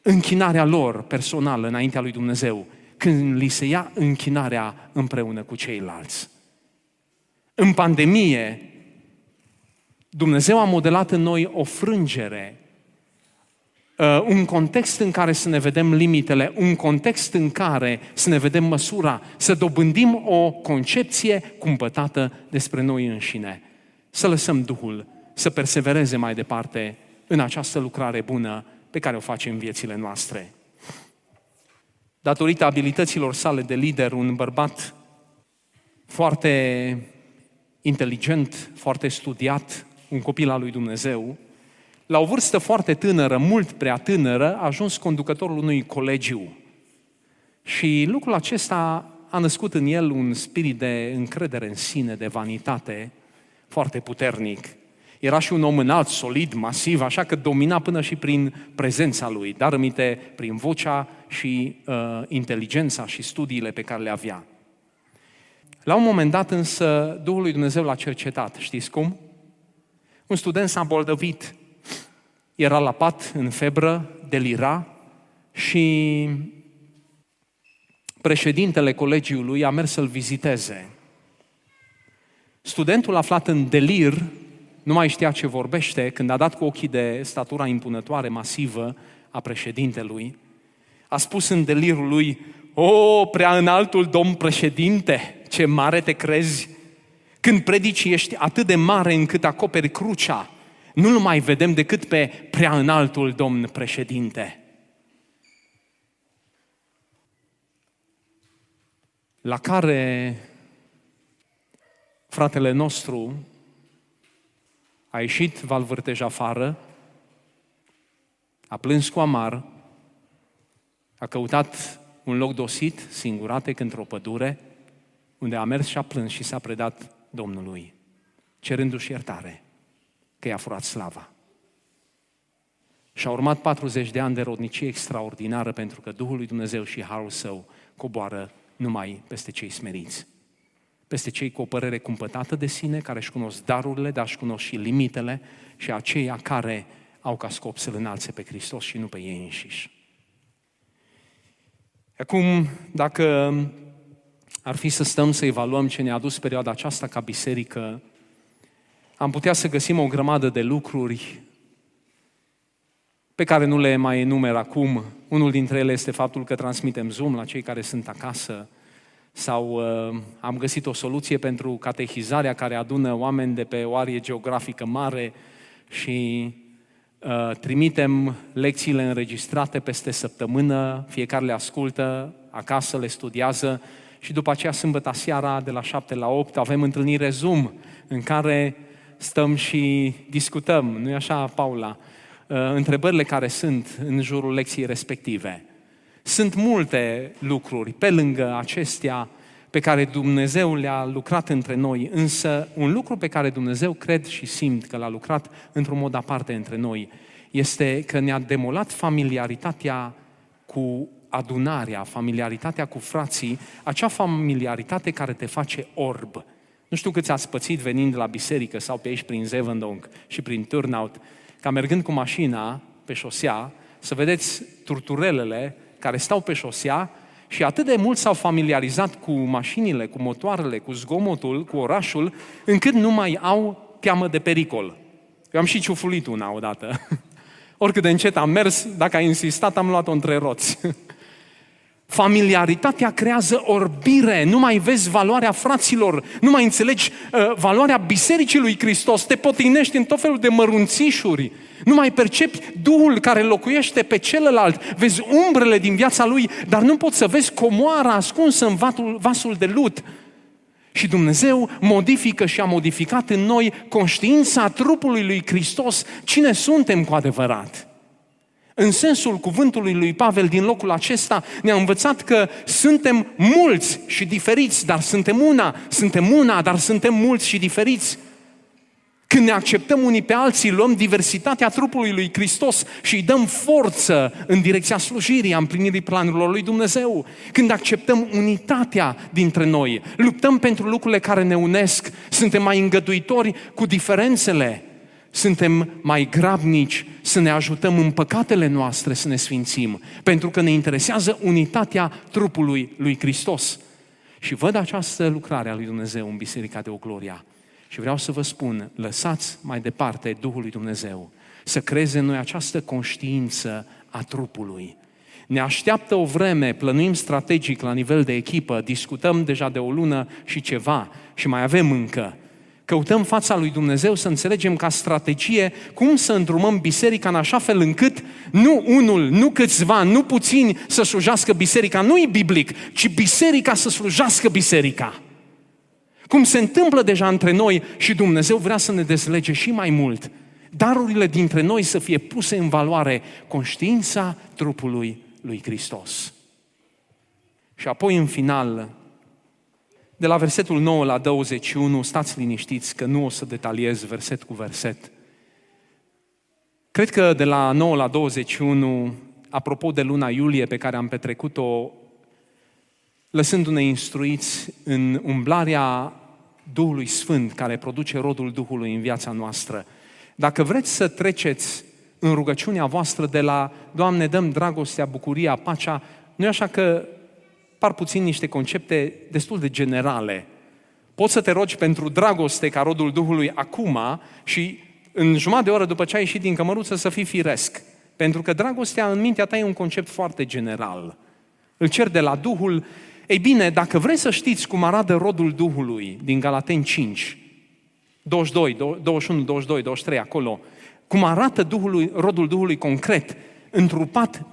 închinarea lor personală înaintea lui Dumnezeu când li se ia închinarea împreună cu ceilalți. În pandemie, Dumnezeu a modelat în noi o frângere, un context în care să ne vedem limitele, un context în care să ne vedem măsura, să dobândim o concepție cumpătată despre noi înșine. Să lăsăm Duhul să persevereze mai departe în această lucrare bună pe care o face în viețile noastre. Datorită abilităților sale de lider, un bărbat foarte inteligent, foarte studiat, un copil al lui Dumnezeu, la o vârstă foarte tânără, mult prea tânără, a ajuns conducătorul unui colegiu. Și lucrul acesta a născut în el un spirit de încredere în sine, de vanitate, foarte puternic. Era și un om înalt, solid, masiv, așa că domina până și prin prezența lui, dar aminte prin vocea și inteligența și studiile pe care le avea. La un moment dat însă Duhul lui Dumnezeu l-a cercetat. Știți cum? Un student s-a îmbolnăvit. Era la pat, în febră, delira și președintele colegiului a mers să-l viziteze. Studentul aflat în delir, nu mai știa ce vorbește, când a dat cu ochii de statura impunătoare, masivă a președintelui, a spus în delirul lui: "O, prea înaltul domn președinte, ce mare te crezi! Când predici ești atât de mare încât acoperi crucea, nu-l mai vedem decât pe prea înaltul domn președinte." La care fratele nostru a ieșit valvârtej afară, a plâns cu amar, a căutat un loc dosit, singuratic, într-o pădure, unde a mers și a plâns și s-a predat Domnului, cerându-și iertare, că i-a furat slava. Și a urmat 40 de ani de rodnicie extraordinară, pentru că Duhul lui Dumnezeu și Harul Său coboară numai peste cei smeriți, peste cei cu o părere cumpătată de sine, care își cunosc darurile, dar își cunosc și limitele, și aceia care au ca scop să-L înalțe pe Hristos și nu pe ei înșiși. Acum, dacă ar fi să stăm să evaluăm ce ne-a adus perioada aceasta ca biserică, am putea să găsim o grămadă de lucruri pe care nu le mai enumer acum. Unul dintre ele este faptul că transmitem Zoom la cei care sunt acasă, sau am găsit o soluție pentru catehizarea care adună oameni de pe o arie geografică mare și trimitem lecțiile înregistrate peste săptămână, fiecare le ascultă, acasă le studiază și după aceea sâmbătă seara de la 7 la 8 avem întâlnire Zoom în care stăm și discutăm, nu-i așa, Paula? Întrebările care sunt în jurul lecției respective. Sunt multe lucruri pe lângă acestea pe care Dumnezeu le-a lucrat între noi, însă un lucru pe care Dumnezeu cred și simt că l-a lucrat într-un mod aparte între noi este că ne-a demolat familiaritatea cu adunarea, familiaritatea cu frații, acea familiaritate care te face orb. Nu știu câți ați pățit venind la biserică sau pe aici prin Zevendonk și prin Turnhout, ca mergând cu mașina pe șosea, să vedeți turturelele care stau pe șosea și atât de mult s-au familiarizat cu mașinile, cu motoarele, cu zgomotul, cu orașul, încât nu mai au teamă de pericol. Eu am și ciufulit una odată. Oricât de încet am mers, dacă a insistat, am luat-o între roți. Familiaritatea creează orbire, nu mai vezi valoarea fraților, nu mai înțelegi valoarea Bisericii lui Hristos, te potinești în tot felul de mărunțișuri, nu mai percepi Duhul care locuiește pe celălalt, vezi umbrele din viața lui, dar nu poți să vezi comoara ascunsă în vasul de lut. Și Dumnezeu modifică și a modificat în noi conștiința trupului lui Hristos, cine suntem cu adevărat. În sensul cuvântului lui Pavel din locul acesta ne-a învățat că suntem mulți și diferiți, dar suntem una, dar suntem mulți și diferiți. Când ne acceptăm unii pe alții, luăm diversitatea trupului lui Hristos și îi dăm forță în direcția slujirii, a împlinirii planurilor lui Dumnezeu. Când acceptăm unitatea dintre noi, luptăm pentru lucrurile care ne unesc, suntem mai îngăduitori cu diferențele, suntem mai grabnici să ne ajutăm în păcatele noastre să ne sfințim, pentru că ne interesează unitatea trupului lui Hristos. Și văd această lucrare a lui Dumnezeu în Biserica de Ogloria. Și vreau să vă spun, lăsați mai departe Duhul lui Dumnezeu să creeze în noi această conștiință a trupului. Ne așteaptă o vreme, plănuim strategic la nivel de echipă, discutăm deja de o lună și ceva și mai avem încă. Căutăm fața lui Dumnezeu să înțelegem ca strategie cum să îndrumăm biserica în așa fel încât nu unul, nu câțiva, nu puțini să slujească biserica. Nu e biblic, ci biserica să slujească biserica. Cum se întâmplă deja între noi și Dumnezeu vrea să ne dezlege și mai mult. Darurile dintre noi să fie puse în valoare, conștiința trupului lui Hristos. Și apoi în final, de la versetul 9 la 21, stați liniștiți că nu o să detaliez verset cu verset. Cred că de la 9 la 21, apropo de luna iulie pe care am petrecut-o, lăsându-ne instruiți în umblarea Duhului Sfânt care produce rodul Duhului în viața noastră. Dacă vreți să treceți în rugăciunea voastră de la Doamne, dăm dragostea, bucuria, pacea, nu e așa că par puțin niște concepte destul de generale. Poți să te rogi pentru dragoste ca rodul Duhului acum și în jumătate de oră după ce ai ieșit din cămăruță să fii firesc. Pentru că dragostea în mintea ta e un concept foarte general. Îl cer de la Duhul. Ei bine, dacă vrei să știți cum arată rodul Duhului din Galateni 5, 22, 21, 22, 23, acolo, cum arată rodul Duhului concret, întrupat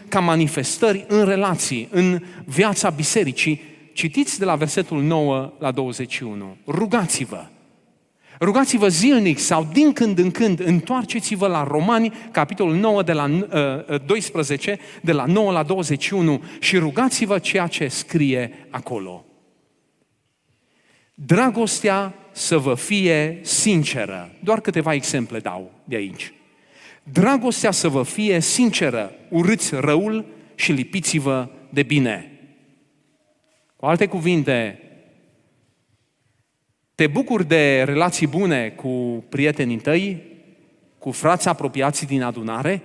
ca manifestări în relații, în viața bisericii, citiți de la versetul 9 la 21. Rugați-vă. Rugați-vă zilnic sau din când în când, întoarceți-vă la Romani, capitolul 9 de la 12, de la 9 la 21 și rugați-vă ceea ce scrie acolo. Dragostea să vă fie sinceră. Doar câteva exemple dau de aici. Dragostea să vă fie sinceră, urâți răul și lipiți-vă de bine. Cu alte cuvinte, te bucuri de relații bune cu prietenii tăi, cu frați apropiați din adunare?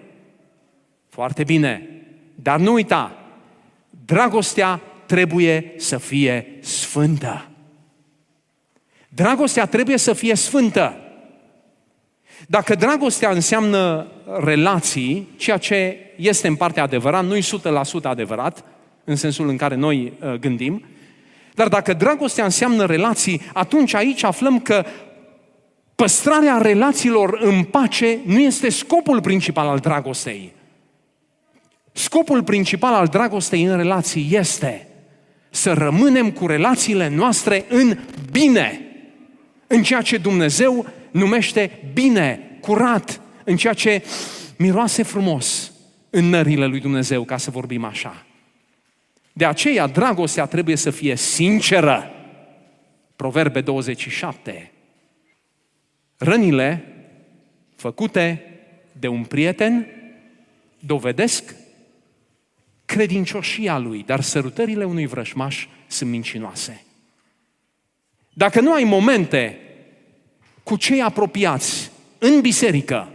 Foarte bine. Dar nu uita, dragostea trebuie să fie sfântă. Dragostea trebuie să fie sfântă. Dacă dragostea înseamnă relații, ceea ce este în partea adevărat, nu-i 100% adevărat, în sensul în care noi gândim, dar dacă dragostea înseamnă relații, atunci aici aflăm că păstrarea relațiilor în pace nu este scopul principal al dragostei. Scopul principal al dragostei în relații este să rămânem cu relațiile noastre în bine, în ceea ce Dumnezeu numește bine, curat, în ceea ce miroase frumos în nările lui Dumnezeu, ca să vorbim așa. De aceea, dragostea trebuie să fie sinceră. Proverbe 27. Rănile făcute de un prieten dovedesc credincioșia lui, dar sărutările unui vrăjmaș sunt mincinoase. Dacă nu ai momente cu cei apropiați în biserică,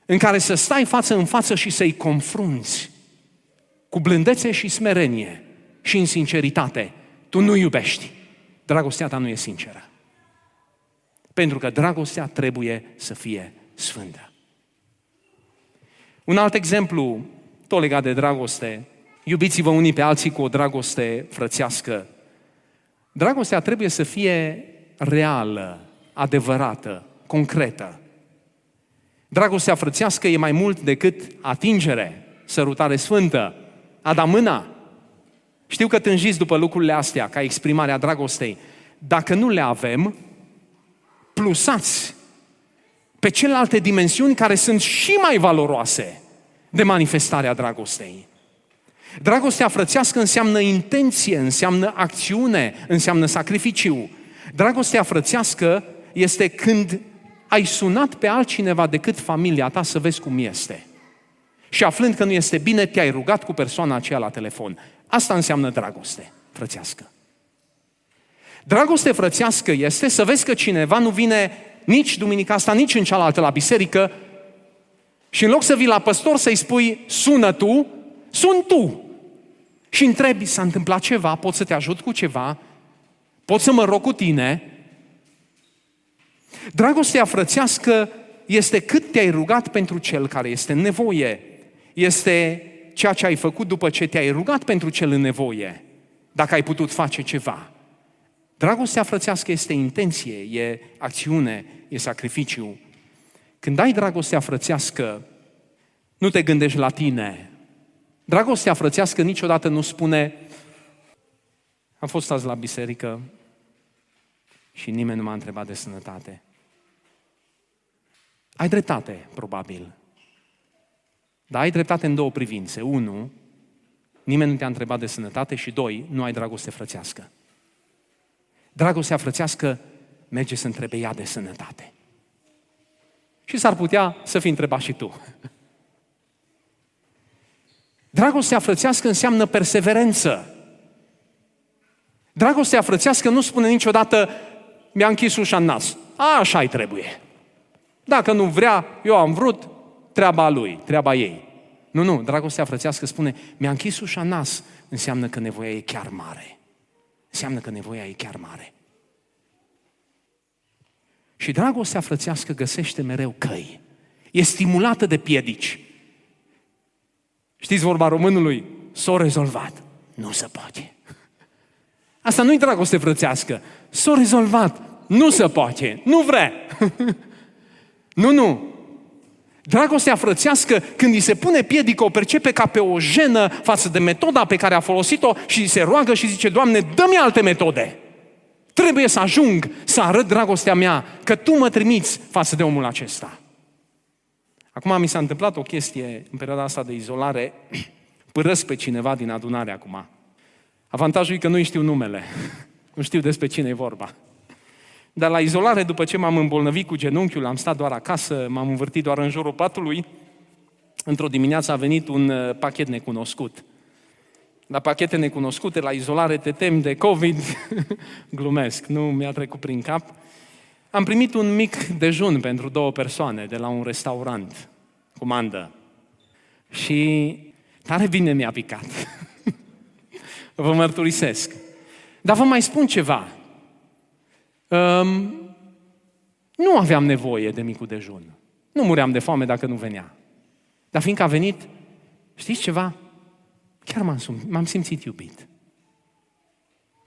în care să stai față în față și să-i confrunți cu blândețe și smerenie și în sinceritate, tu nu iubești. Dragostea ta nu e sinceră. Pentru că dragostea trebuie să fie sfântă. Un alt exemplu, tot legat de dragoste, iubiți-vă unii pe alții cu o dragoste frățească. Dragostea trebuie să fie reală, adevărată, concretă. Dragostea frățească e mai mult decât atingere, sărutare sfântă, a da mâna. Știu că tânjiți după lucrurile astea ca exprimarea dragostei. Dacă nu le avem, plusați pe celelalte dimensiuni care sunt și mai valoroase de manifestarea dragostei. Dragostea frățească înseamnă intenție, înseamnă acțiune, înseamnă sacrificiu. Dragostea frățească este când ai sunat pe altcineva decât familia ta să vezi cum este. Și aflând că nu este bine, te-ai rugat cu persoana aceea la telefon. Asta înseamnă dragoste frățească. Dragoste frățească este să vezi că cineva nu vine nici duminica asta, nici în cealaltă la biserică și în loc să vii la păstor să-i spui, sună tu, sun tu. Și întrebi, s-a întâmplat ceva, pot să te ajut cu ceva, pot să mă rog cu tine. Dragostea frățească este cât te-ai rugat pentru cel care este în nevoie. Este ceea ce ai făcut după ce te-ai rugat pentru cel în nevoie, dacă ai putut face ceva. Dragostea frățească este intenție, e acțiune, e sacrificiu. Când ai dragostea frățească, nu te gândești la tine. Dragostea frățească niciodată nu spune, am fost azi la biserică și nimeni nu m-a întrebat de sănătate. Ai dreptate, probabil. Dar ai dreptate în două privințe. Unu, nimeni nu te-a întrebat de sănătate și doi, nu ai dragoste frățească. Dragostea frățească merge să întrebe ea de sănătate. Și s-ar putea să fii întrebat și tu. Dragostea frățească înseamnă perseverență. Dragostea frățească nu spune niciodată, mi-a închis ușa în nas. Așa-i trebuie. Dacă nu vrea, eu am vrut, treaba lui, treaba ei. Nu, dragostea frățească spune, mi-a închis ușa în nas, înseamnă că nevoia e chiar mare. Înseamnă că nevoia e chiar mare. Și dragostea frățească găsește mereu căi. E stimulată de piedici. Știți vorba românului? S-o rezolvat. Nu se poate. Asta nu-i dragoste frățească. S-o rezolvat. Nu se poate. Nu vrea. Nu. Dragostea frățească, când îi se pune piedică, o percepe ca pe o jenă față de metoda pe care a folosit-o și se roagă și zice, Doamne, dă-mi alte metode. Trebuie să ajung să arăt dragostea mea, că tu mă trimiți față de omul acesta. Acum mi s-a întâmplat o chestie în perioada asta de izolare, părăsc pe cineva din adunare acum. Avantajul e că nu-i știu numele, nu știu despre cine e vorba. Dar la izolare, după ce m-am îmbolnăvit cu genunchiul, am stat doar acasă, m-am învârtit doar în jurul patului, într-o dimineață a venit un pachet necunoscut. La pachete necunoscute, la izolare, te temi de COVID, glumesc, nu mi-a trecut prin cap. Am primit un mic dejun pentru 2 persoane de la un restaurant, comandă. Și tare bine mi-a picat. Vă mărturisesc. Dar vă mai spun ceva. Nu aveam nevoie de micul dejun. Nu muream de foame dacă nu venea. Dar fiindcă a venit, știți ceva? Chiar m-am simțit iubit.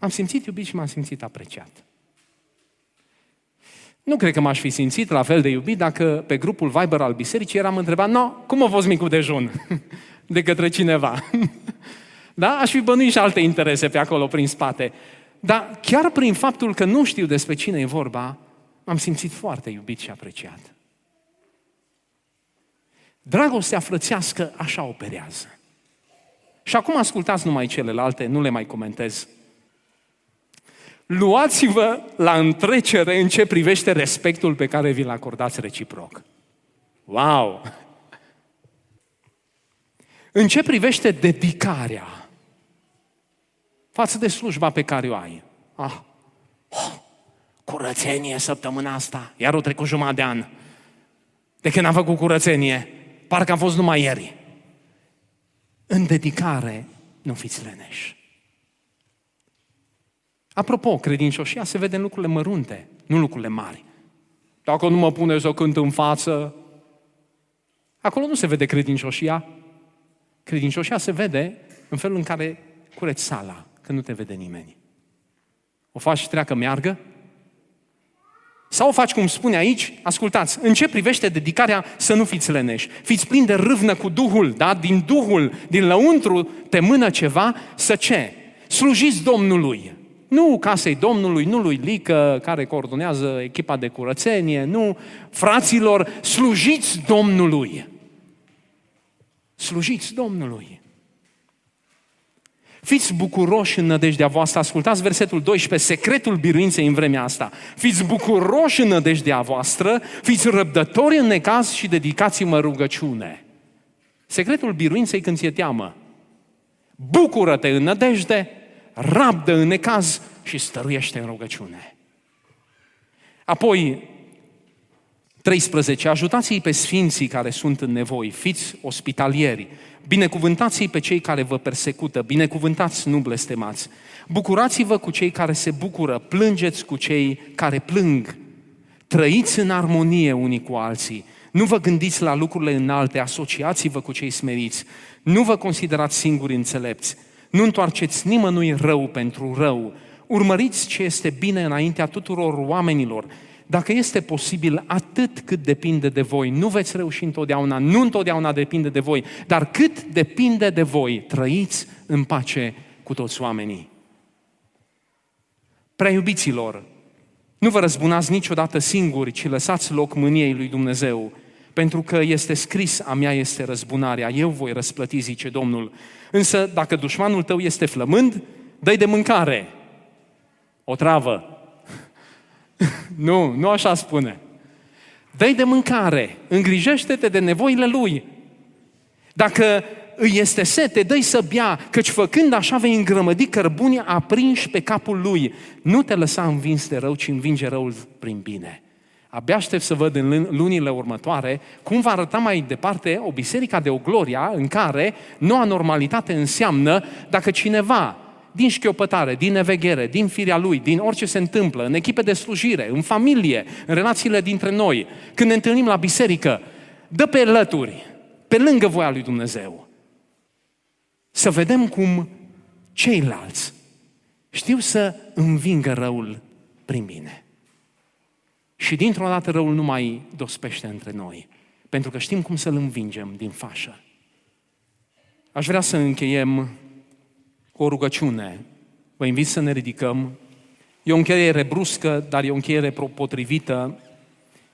M-am simțit iubit și m-am simțit apreciat. Nu cred că m-aș fi simțit la fel de iubit dacă pe grupul Viber al bisericii eram întrebat, cum a fost micul dejun? De către cineva. Da? Aș fi bănuit și alte interese pe acolo prin spate. Dar chiar prin faptul că nu știu despre cine e vorba, m-am simțit foarte iubit și apreciat. Dragostea frățească așa operează. Și acum ascultați numai celelalte, nu le mai comentez. Luați-vă la întrecere în ce privește respectul pe care vi-l acordați reciproc. Wow! În ce privește dedicarea față de slujba pe care o ai. Curățenie săptămâna asta, iar o trecut jumătate de an. De când am făcut curățenie, parcă am fost numai ieri. În dedicare nu fiți leneși. Apropo, credincioșia se vede în lucrurile mărunte, nu lucrurile mari. Dacă nu mă pune să cânt în față, acolo nu se vede credincioșia. Credincioșia se vede în felul în care cureți sala, când nu te vede nimeni. O faci și treacă meargă? Sau o faci cum spune aici? Ascultați, în ce privește dedicarea, să nu fiți leneși. Fiți plini de râvnă cu Duhul, da? Din Duhul, din lăuntru te mână ceva, să ce? Slujiți Domnului. Nu casei Domnului, nu lui Lică, care coordonează echipa de curățenie, nu. Fraților, slujiți Domnului. Slujiți Domnului. Fiți bucuroși în nădejdea voastră. Ascultați versetul 12, secretul biruinței în vremea asta. Fiți bucuroși în nădejdea voastră, fiți răbdători în necaz și dedicați-mă rugăciune. Secretul biruinței când ți-e teamă. Bucură-te în nădejde, rabdă în necaz și stăruiește în rugăciune. Apoi, 13. Ajutați-i pe sfinții care sunt în nevoi, fiți ospitalieri, binecuvântați-i pe cei care vă persecută, binecuvântați, nu blestemați. Bucurați-vă cu cei care se bucură, plângeți cu cei care plâng. Trăiți în armonie unii cu alții. Nu vă gândiți la lucrurile înalte, asociați-vă cu cei smeriți. Nu vă considerați singuri înțelepți. Nu întoarceți nimănui rău pentru rău. Urmăriți ce este bine înaintea tuturor oamenilor. Dacă este posibil, atât cât depinde de voi, nu veți reuși întotdeauna, nu întotdeauna depinde de voi, dar cât depinde de voi, trăiți în pace cu toți oamenii. Prea iubiților, nu vă răzbunați niciodată singuri, ci lăsați loc mâniei lui Dumnezeu, pentru că este scris, a mea este răzbunarea, eu voi răsplăti, zice Domnul. Însă, dacă dușmanul tău este flămând, dă-i de mâncare, o travă. Nu așa spune. Dă-i de mâncare, îngrijește-te de nevoile lui. Dacă îi este sete, dă-i să bea, căci făcând așa vei îngrămădi cărbuni aprinși pe capul lui. Nu te lăsa învins de rău, ci învinge răul prin bine. Abia aștept să văd în lunile următoare cum va arăta mai departe o biserică de o gloria în care noua normalitate înseamnă dacă cineva din șchiopătare, din neveghere, din firea lui, din orice se întâmplă, în echipe de slujire, în familie, în relațiile dintre noi, când ne întâlnim la biserică, dă pe lături, pe lângă voia lui Dumnezeu. Să vedem cum ceilalți știu să învingă răul prin bine. Și dintr-o dată răul nu mai dospește între noi, pentru că știm cum să-l învingem din fașă. Aș vrea să încheiem cu o rugăciune. Vă invit să ne ridicăm E o încheiere bruscă, dar e o încheiere potrivită.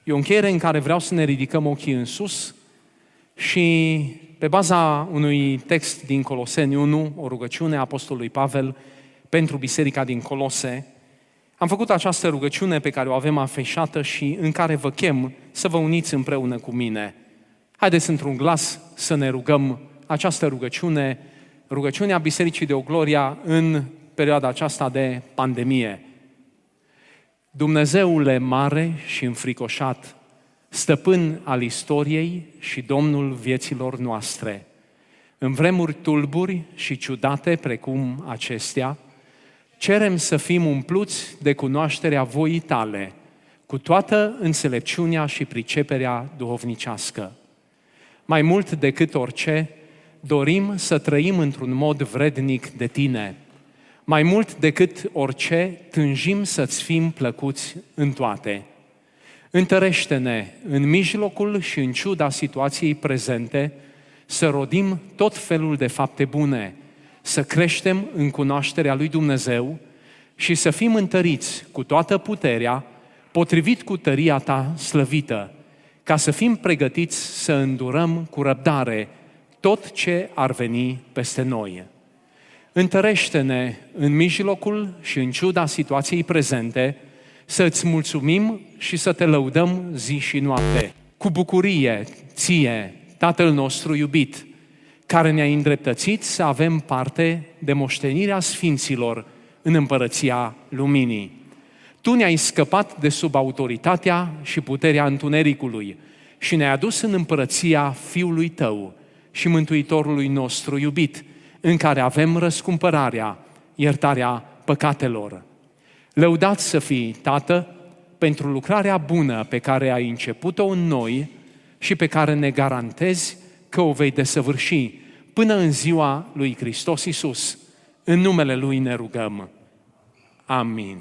E o încheiere în care vreau să ne ridicăm ochii în sus și pe baza unui text din Coloseni 1, o rugăciune a Apostolului Pavel pentru biserica din Colose, am făcut această rugăciune pe care o avem afișată și în care vă chem să vă uniți împreună cu mine. Haideți într-un glas să ne rugăm această rugăciune, rugăciunea Bisericii de Ogloria în perioada aceasta de pandemie. Dumnezeule mare și înfricoșat, stăpân al istoriei și Domnul vieților noastre, în vremuri tulburi și ciudate precum acestea, cerem să fim umpluți de cunoașterea voii Tale, cu toată înțelepciunea și priceperea duhovnicească. Mai mult decât orice, dorim să trăim într-un mod vrednic de Tine. Mai mult decât orice, tânjim să-ți fim plăcuți în toate. Întărește-ne în mijlocul și în ciuda situației prezente, să rodim tot felul de fapte bune, să creștem în cunoașterea lui Dumnezeu și să fim întăriți cu toată puterea, potrivit cu tăria Ta slăvită, ca să fim pregătiți să îndurăm cu răbdare tot ce ar veni peste noi. Întărește-ne în mijlocul și în ciuda situației prezente, să-ți mulțumim și să Te lăudăm zi și noapte. Cu bucurie, Ție, Tatăl nostru iubit, care ne-ai îndreptățit să avem parte de moștenirea sfinților în împărăția luminii. Tu ne-ai scăpat de sub autoritatea și puterea întunericului și ne-ai adus în împărăția Fiului Tău și Mântuitorului nostru iubit, în care avem răscumpărarea, iertarea păcatelor. Lăudat să fii, Tată, pentru lucrarea bună pe care ai început-o în noi și pe care ne garantezi că o vei desăvârși până în ziua lui Hristos Iisus. În numele Lui ne rugăm. Amin.